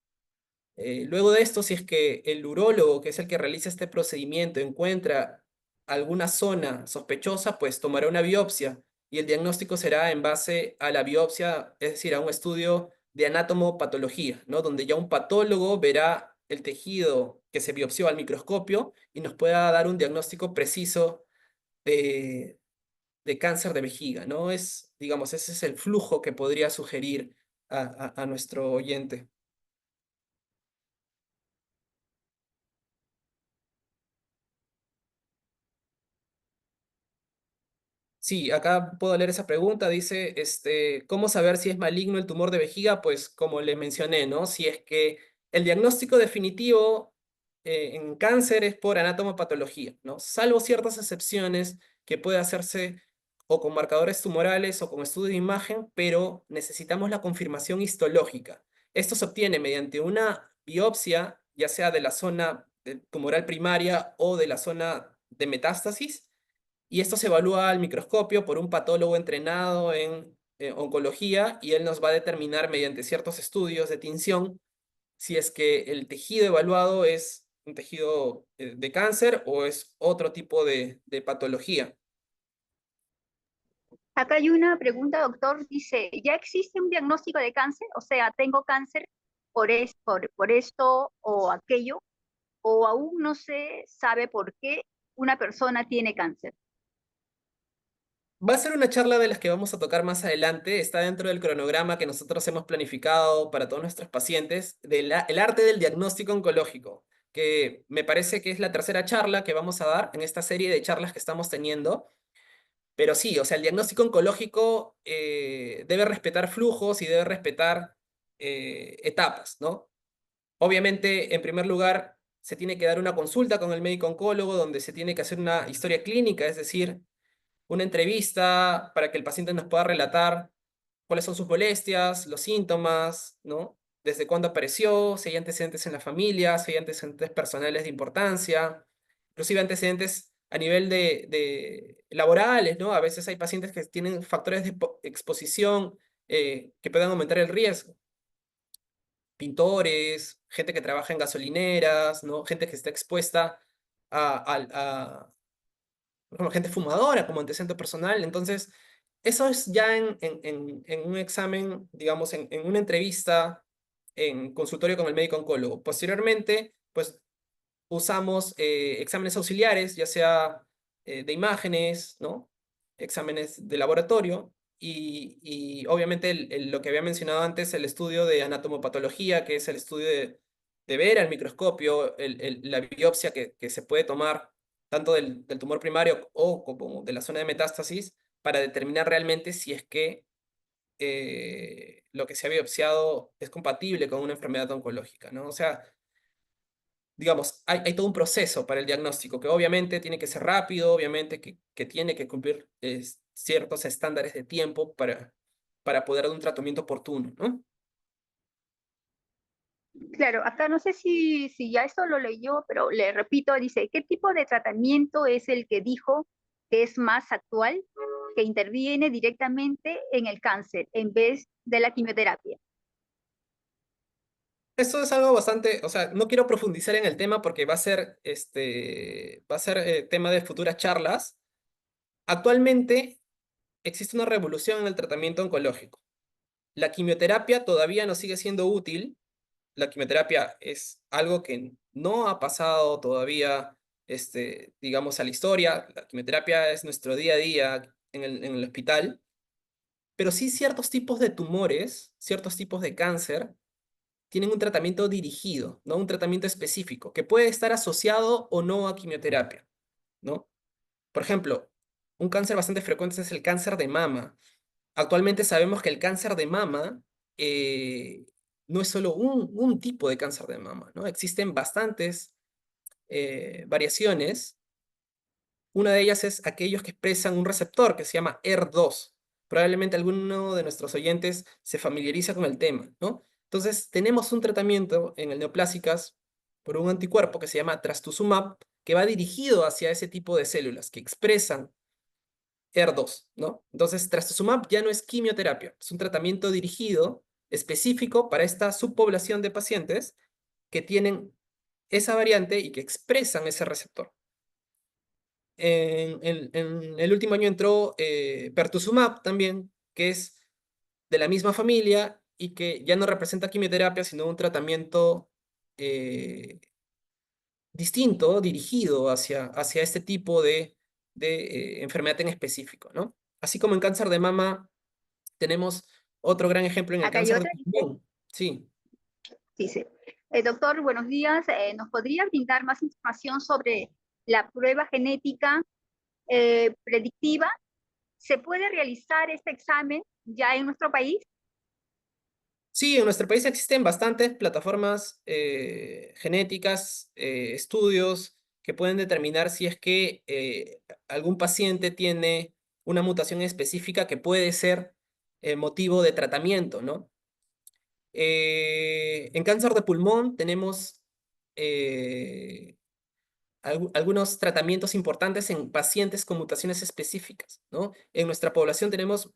Luego de esto, si es que el urólogo, que es el que realiza este procedimiento, encuentra alguna zona sospechosa, pues tomará una biopsia y el diagnóstico será en base a la biopsia, es decir, a un estudio de anatomopatología, ¿no? Donde ya un patólogo verá el tejido que se biopsió al microscopio y nos pueda dar un diagnóstico preciso de, de cáncer de vejiga, ¿no? Digamos, ese es el flujo que podría sugerir a nuestro oyente. Sí, acá puedo leer esa pregunta. Dice, ¿cómo saber si es maligno el tumor de vejiga? Pues como le mencioné, ¿no? Si es que el diagnóstico definitivo en cáncer es por anatomopatología, ¿no? Salvo ciertas excepciones que puede hacerse o con marcadores tumorales o con estudio de imagen, pero necesitamos la confirmación histológica. Esto se obtiene mediante una biopsia, ya sea de la zona tumoral primaria o de la zona de metástasis y esto se evalúa al microscopio por un patólogo entrenado en oncología y él nos va a determinar mediante ciertos estudios de tinción si es que el tejido evaluado es un tejido de cáncer o es otro tipo de patología. Acá hay una pregunta, doctor, dice, ¿ya existe un diagnóstico de cáncer? O sea, tengo cáncer por esto o aquello, o aún no se sabe por qué una persona tiene cáncer. Va a ser una charla de las que vamos a tocar más adelante. Está dentro del cronograma que nosotros hemos planificado para todos nuestros pacientes, el arte del diagnóstico oncológico, que me parece que es la tercera charla que vamos a dar en esta serie de charlas que estamos teniendo. Pero sí, o sea, el diagnóstico oncológico debe respetar flujos y debe respetar etapas, ¿no? Obviamente, en primer lugar, se tiene que dar una consulta con el médico oncólogo donde se tiene que hacer una historia clínica, es decir, una entrevista para que el paciente nos pueda relatar cuáles son sus molestias, los síntomas, ¿no? Desde cuándo apareció, si hay antecedentes en la familia, si hay antecedentes personales de importancia, inclusive antecedentes a nivel de laborales, ¿no? A veces hay pacientes que tienen factores de exposición que puedan aumentar el riesgo. Pintores, gente que trabaja en gasolineras, ¿no? Gente que está expuesta a, a, por ejemplo, gente fumadora como antecedente personal. Entonces, Eso es ya en un examen, digamos, en una entrevista en consultorio con el médico oncólogo. Posteriormente, pues usamos exámenes auxiliares, ya sea de imágenes, ¿no? Exámenes de laboratorio y obviamente lo que había mencionado antes, el estudio de anatomopatología, que es el estudio de ver al microscopio, la biopsia que se puede tomar tanto del tumor primario o como de la zona de metástasis para determinar realmente si es que lo que se ha biopsiado es compatible con una enfermedad oncológica, ¿no? O sea, digamos, hay todo un proceso para el diagnóstico que obviamente tiene que ser rápido, obviamente que tiene que cumplir ciertos estándares de tiempo para poder dar un tratamiento oportuno, ¿no? Claro, acá no sé si ya esto lo leyó, pero le repito, dice, ¿qué tipo de tratamiento es el que dijo que es más actual, que interviene directamente en el cáncer en vez de la quimioterapia? Esto es algo bastante, o sea, no quiero profundizar en el tema porque va a ser tema de futuras charlas. Actualmente existe una revolución en el tratamiento oncológico. La quimioterapia todavía no sigue siendo útil. La quimioterapia es algo que no ha pasado todavía, digamos, a la historia. La quimioterapia es nuestro día a día en el hospital, pero sí ciertos tipos de tumores, ciertos tipos de cáncer, tienen un tratamiento dirigido, ¿no? Un tratamiento específico, que puede estar asociado o no a quimioterapia, ¿no? Por ejemplo, un cáncer bastante frecuente es el cáncer de mama. Actualmente sabemos que el cáncer de mama eh, no es solo un tipo de cáncer de mama, ¿no? Existen bastantes variaciones. Una de ellas es aquellos que expresan un receptor que se llama ER2. Probablemente alguno de nuestros oyentes se familiariza con el tema, ¿no? Entonces, tenemos un tratamiento en el neoplásicas por un anticuerpo que se llama trastuzumab, que va dirigido hacia ese tipo de células que expresan ER2, ¿no? Entonces, trastuzumab ya no es quimioterapia, es un tratamiento dirigido específico para esta subpoblación de pacientes que tienen esa variante y que expresan ese receptor. En el último año entró pertuzumab también, que es de la misma familia y que ya no representa quimioterapia, sino un tratamiento eh, distinto, dirigido hacia este tipo de enfermedad en específico, ¿no? Así como en cáncer de mama tenemos otro gran ejemplo en el Acá hay cáncer de otra, dice, pulmón. Sí, dice, doctor, buenos días, ¿nos podría brindar más información sobre la prueba genética predictiva? ¿Se puede realizar este examen ya en nuestro país? sí, en nuestro país existen bastantes plataformas genéticas, estudios que pueden determinar si es que algún paciente tiene una mutación específica que puede ser motivo de tratamiento, ¿no? En cáncer de pulmón tenemos eh, algunos tratamientos importantes en pacientes con mutaciones específicas, ¿no? En nuestra población tenemos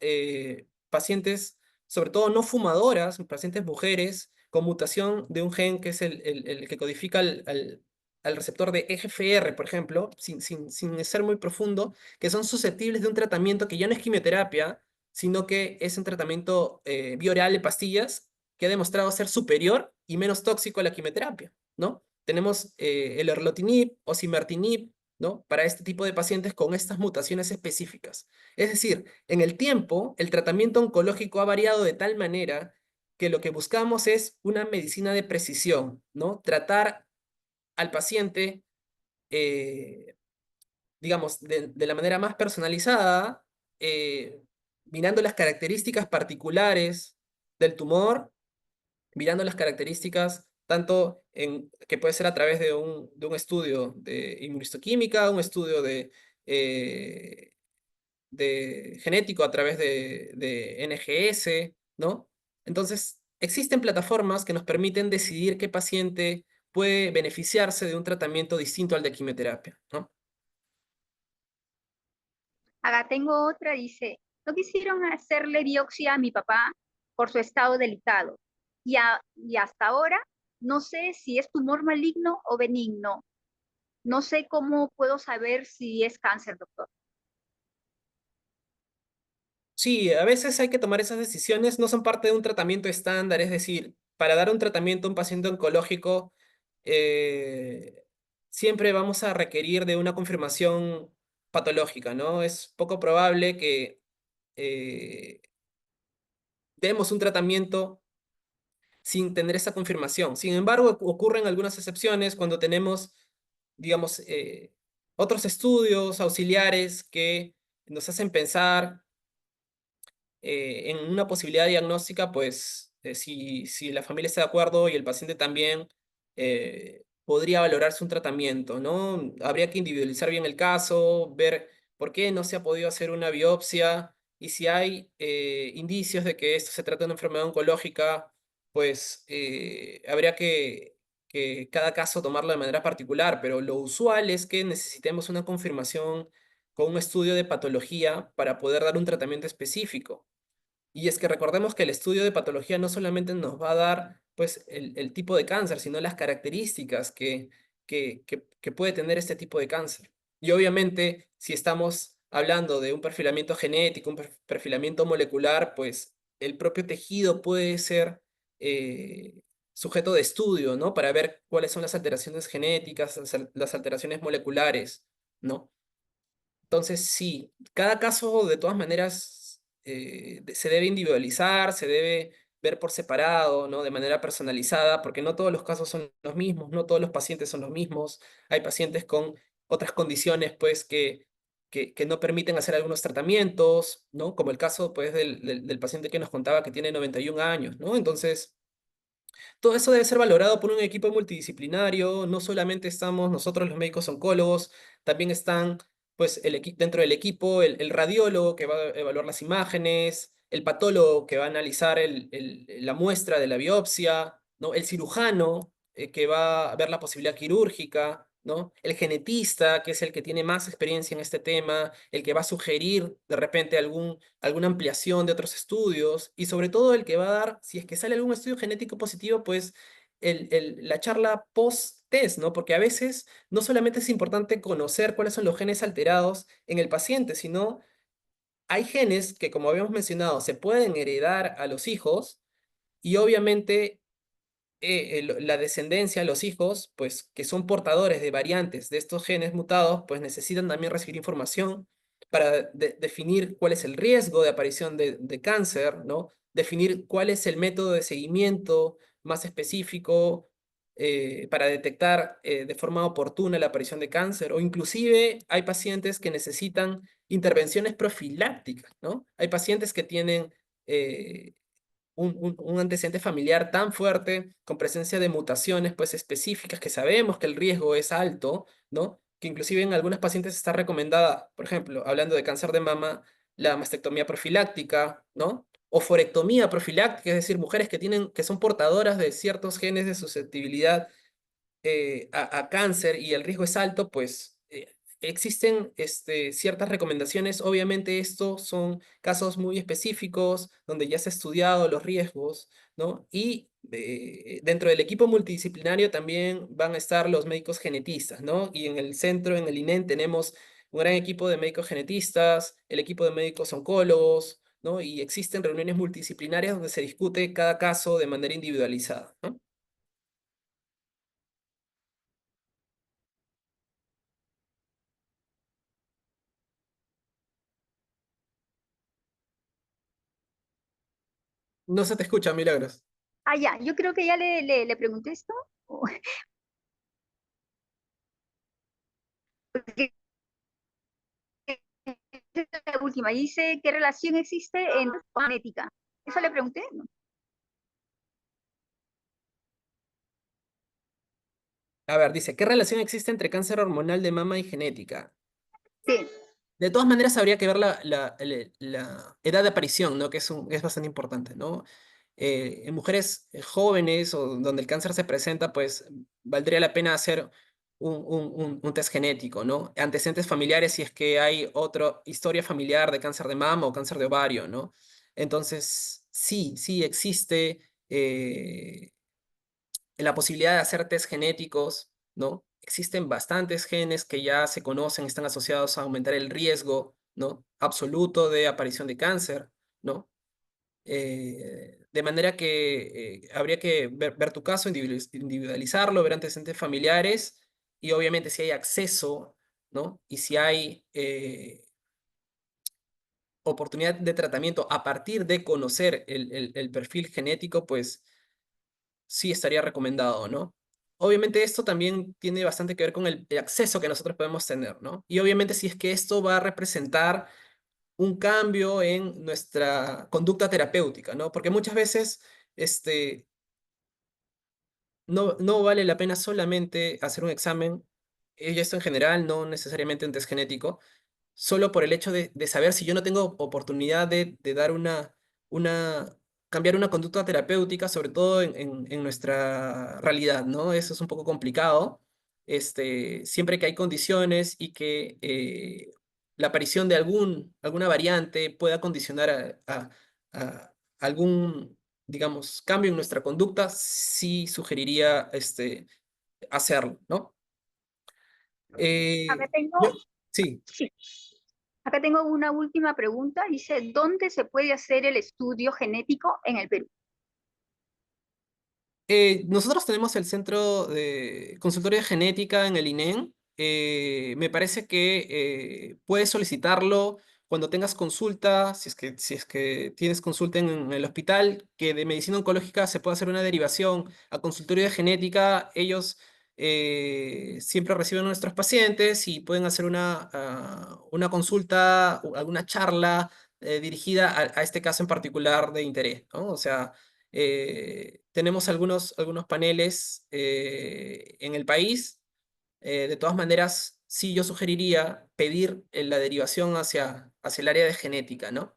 pacientes, sobre todo no fumadoras, pacientes mujeres con mutación de un gen que es el que codifica al receptor de EGFR, por ejemplo, sin ser muy profundo, que son susceptibles de un tratamiento que ya no es quimioterapia, sino que es un tratamiento bioreal de pastillas que ha demostrado ser superior y menos tóxico a la quimioterapia, ¿no? Tenemos el erlotinib, osimertinib, ¿no? Para este tipo de pacientes con estas mutaciones específicas. Es decir, en el tiempo, el tratamiento oncológico ha variado de tal manera que lo que buscamos es una medicina de precisión, ¿no? Tratar al paciente, eh, digamos, de la manera más personalizada, eh, mirando las características particulares del tumor, mirando las características, tanto que puede ser a través de un estudio de inmunistoquímica, un estudio eh, de genético a través de NGS, ¿no? Entonces, existen plataformas que nos permiten decidir qué paciente puede beneficiarse de un tratamiento distinto al de quimioterapia, ¿no? Acá tengo otra, dice, no quisieron hacerle biopsia a mi papá por su estado delicado y hasta ahora no sé si es tumor maligno o benigno. No sé cómo puedo saber si es cáncer, doctor. Sí, a veces hay que tomar esas decisiones, no son parte de un tratamiento estándar, es decir, para dar un tratamiento a un paciente oncológico, eh, siempre vamos a requerir de una confirmación patológica, ¿no? Es poco probable que eh, demos un tratamiento sin tener esa confirmación. Sin embargo, ocurren algunas excepciones cuando tenemos, digamos, otros estudios auxiliares que nos hacen pensar en una posibilidad diagnóstica, pues si la familia está de acuerdo y el paciente también, podría valorarse un tratamiento, ¿no? Habría que individualizar bien el caso, ver por qué no se ha podido hacer una biopsia y si hay indicios de que esto se trata de una enfermedad oncológica, pues habría que cada caso tomarlo de manera particular, pero lo usual es que necesitemos una confirmación con un estudio de patología para poder dar un tratamiento específico. Y es que recordemos que el estudio de patología no solamente nos va a dar pues el tipo de cáncer, sino las características que puede tener este tipo de cáncer. Y obviamente, si estamos hablando de un perfilamiento genético, un perfilamiento molecular, pues el propio tejido puede ser sujeto de estudio, ¿no? Para ver cuáles son las alteraciones genéticas, las alteraciones moleculares, ¿no? Entonces, sí, cada caso de todas maneras se debe individualizar, se debe ver por separado, ¿no? De manera personalizada, porque no todos los casos son los mismos, no todos los pacientes son los mismos. Hay pacientes con otras condiciones, pues, que no permiten hacer algunos tratamientos, ¿no? Como el caso, pues, del paciente que nos contaba que tiene 91 años, ¿no? Entonces, todo eso debe ser valorado por un equipo multidisciplinario. No solamente estamos nosotros los médicos oncólogos, también están pues dentro del equipo el radiólogo que va a evaluar las imágenes, el patólogo que va a analizar la muestra de la biopsia, ¿no? El cirujano que va a ver la posibilidad quirúrgica, ¿no? El genetista, que es el que tiene más experiencia en este tema, el que va a sugerir de repente alguna ampliación de otros estudios y sobre todo el que va a dar, si es que sale algún estudio genético positivo, pues la charla post-test, ¿no? Porque a veces no solamente es importante conocer cuáles son los genes alterados en el paciente, sino hay genes que, como habíamos mencionado, se pueden heredar a los hijos y obviamente la descendencia, los hijos, pues que son portadores de variantes de estos genes mutados, pues necesitan también recibir información para definir cuál es el riesgo de aparición de cáncer, ¿no? Definir cuál es el método de seguimiento más específico para detectar de forma oportuna la aparición de cáncer, o inclusive hay pacientes que necesitan intervenciones profilácticas, ¿no? Hay pacientes que tienen un antecedente familiar tan fuerte, con presencia de mutaciones pues específicas que sabemos que el riesgo es alto, ¿no? Que inclusive en algunas pacientes está recomendada, por ejemplo, hablando de cáncer de mama, la mastectomía profiláctica, ¿no? O forectomía profiláctica, es decir, mujeres que son portadoras de ciertos genes de susceptibilidad a cáncer y el riesgo es alto, pues existen ciertas recomendaciones. Obviamente estos son casos muy específicos donde ya se ha estudiado los riesgos, ¿no? Y dentro del equipo multidisciplinario también van a estar los médicos genetistas, ¿no? Y en el centro, en el INEN, tenemos un gran equipo de médicos genetistas, el equipo de médicos oncólogos, ¿no? Y existen reuniones multidisciplinarias donde se discute cada caso de manera individualizada, ¿no? No se te escucha, Milagros. Ah, ya, yo creo que ya le pregunté esto. Porque es la última. Dice, ¿qué relación existe en genética? ¿Eso le pregunté? No. A ver, dice, ¿qué relación existe entre cáncer hormonal de mama y genética? Sí, De todas maneras, habría que ver la edad de aparición, ¿no? Que es bastante importante, ¿no? En mujeres jóvenes o donde el cáncer se presenta, pues valdría la pena hacer un test genético, ¿no? Antecedentes familiares si es que hay otra historia familiar de cáncer de mama o cáncer de ovario, ¿no? Entonces, sí, sí existe la posibilidad de hacer test genéticos, ¿no? Existen bastantes genes que ya se conocen, están asociados a aumentar el riesgo, ¿no? Absoluto de aparición de cáncer. ¿no? De manera que habría que ver tu caso, individualizarlo, ver antecedentes familiares y obviamente si hay acceso, ¿no? Y si hay oportunidad de tratamiento a partir de conocer el perfil genético, pues sí estaría recomendado, ¿no? Obviamente esto también tiene bastante que ver con el acceso que nosotros podemos tener, ¿no? Y obviamente si es que esto va a representar un cambio en nuestra conducta terapéutica, ¿no? Porque muchas veces, este, no vale la pena solamente hacer un examen, y esto en general, no necesariamente un test genético, solo por el hecho de saber si yo no tengo oportunidad de dar una, cambiar una conducta terapéutica, sobre todo en nuestra realidad, ¿no? Eso es un poco complicado. Siempre que hay condiciones y que la aparición de alguna variante pueda condicionar a algún, digamos, cambio en nuestra conducta, sí sugeriría hacerlo, ¿no? Acá Yo, tengo, sí. sí, acá tengo una última pregunta. Dice, ¿dónde se puede hacer el estudio genético en el Perú? Nosotros tenemos el Centro de Consultorio de Genética en el INEM. Me parece que puedes solicitarlo cuando tengas consulta, si es que tienes consulta en el hospital, que de medicina oncológica se puede hacer una derivación a consultorio de genética. Ellos siempre reciben a nuestros pacientes y pueden hacer una consulta, o alguna charla dirigida a este caso en particular de interés, ¿no? O sea, tenemos algunos paneles en el país. De todas maneras, sí, yo sugeriría pedir la derivación hacia el área de genética, ¿no?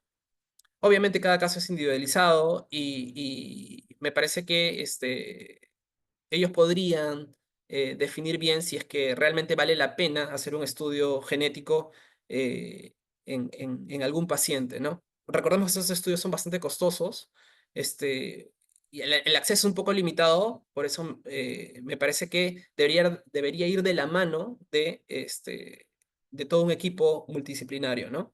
Obviamente cada caso es individualizado y me parece que ellos podrían definir bien si es que realmente vale la pena hacer un estudio genético eh, en algún paciente, ¿no? Recordemos que esos estudios son bastante costosos, y el acceso es un poco limitado, por eso me parece que debería ir de la mano de todo un equipo multidisciplinario, ¿no?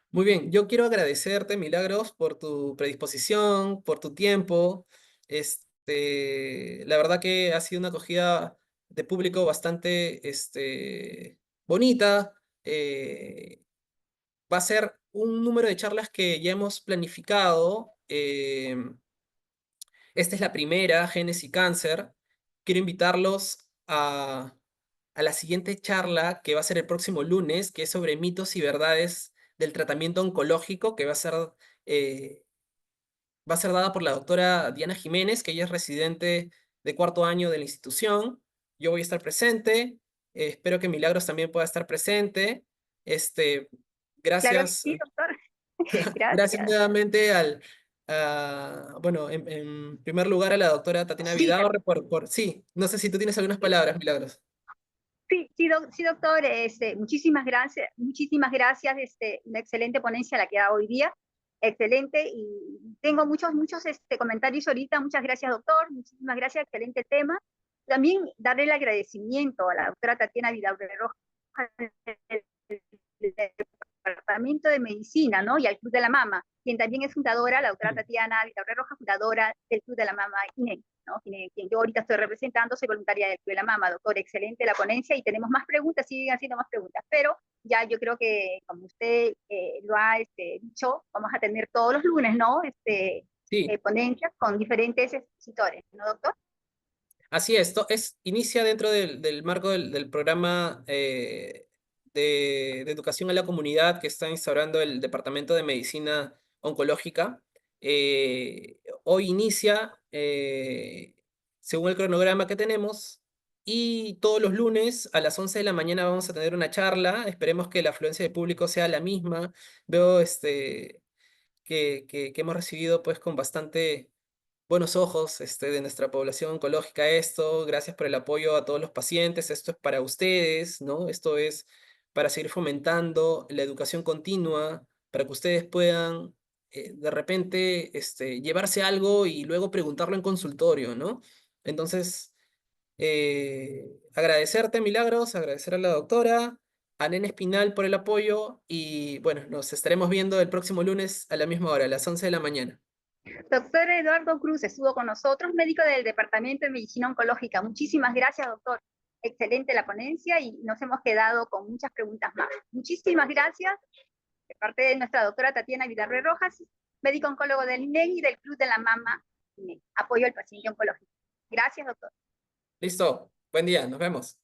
Muy bien, yo quiero agradecerte, Milagros, por tu predisposición, por tu tiempo. La verdad que ha sido una acogida de público bastante bonita. Eh, Va a ser un número de charlas que ya hemos planificado. Esta es la primera, Genes y Cáncer. Quiero invitarlos a la siguiente charla que va a ser el próximo lunes, que es sobre mitos y verdades del tratamiento oncológico, que eh, va a ser dada por la doctora Diana Jiménez, que ella es residente de cuarto año de la institución. Yo voy a estar presente. Espero que Milagros también pueda estar presente. Este, Claro que gracias, sí, doctor. gracias Gracias. nuevamente bueno, en primer lugar a la doctora Tatiana Sí, Vidaurre sí, no sé si tú tienes algunas palabras, Milagros. sí, doctor, muchísimas gracias, una excelente ponencia la que da hoy día, excelente, y tengo muchos comentarios ahorita. Muchas gracias, doctor, muchísimas gracias, excelente tema. También darle el agradecimiento a la doctora Tatiana Vidaurre Rojas del Departamento de Medicina, ¿no? Y al Club de la Mama, quien también es fundadora, la doctora Tatiana Vidaurre Rojas, fundadora del Club de la Mama INEM, ¿no? Quien yo ahorita estoy representando, soy voluntaria del Club de la Mama. Doctor, excelente la ponencia y tenemos más preguntas, siguen haciendo más preguntas, pero ya yo creo que, como usted lo ha dicho, vamos a tener todos los lunes, ¿no? Sí. Ponencias con diferentes expositores, ¿no, doctor? Así es, inicia dentro del marco del programa de educación a la comunidad que está instaurando el Departamento de Medicina Oncológica. Hoy inicia, según el cronograma que tenemos, y todos los lunes a las 11 de la mañana vamos a tener una charla. Esperemos que la afluencia de público sea la misma. Veo que hemos recibido pues con bastante buenos ojos de nuestra población oncológica esto. Gracias por el apoyo a todos los pacientes. Esto es para ustedes, ¿no? Esto es para seguir fomentando la educación continua, para que ustedes puedan de repente llevarse algo y luego preguntarlo en consultorio, ¿no? Entonces, agradecerte, Milagros, agradecer a la doctora. a Nena Espinal por el apoyo y bueno, nos estaremos viendo el próximo lunes a la misma hora, a las 11 de la mañana. Doctor Eduardo Cruz estuvo con nosotros, médico del Departamento de Medicina Oncológica. Muchísimas gracias, doctor. Excelente la ponencia y nos hemos quedado con muchas preguntas más. Muchísimas gracias de parte de nuestra doctora Tatiana Vidarre Rojas, médico oncólogo del INEGI y del Club de la Mama, apoyo al paciente oncológico. Gracias, doctor. Listo, buen día, nos vemos.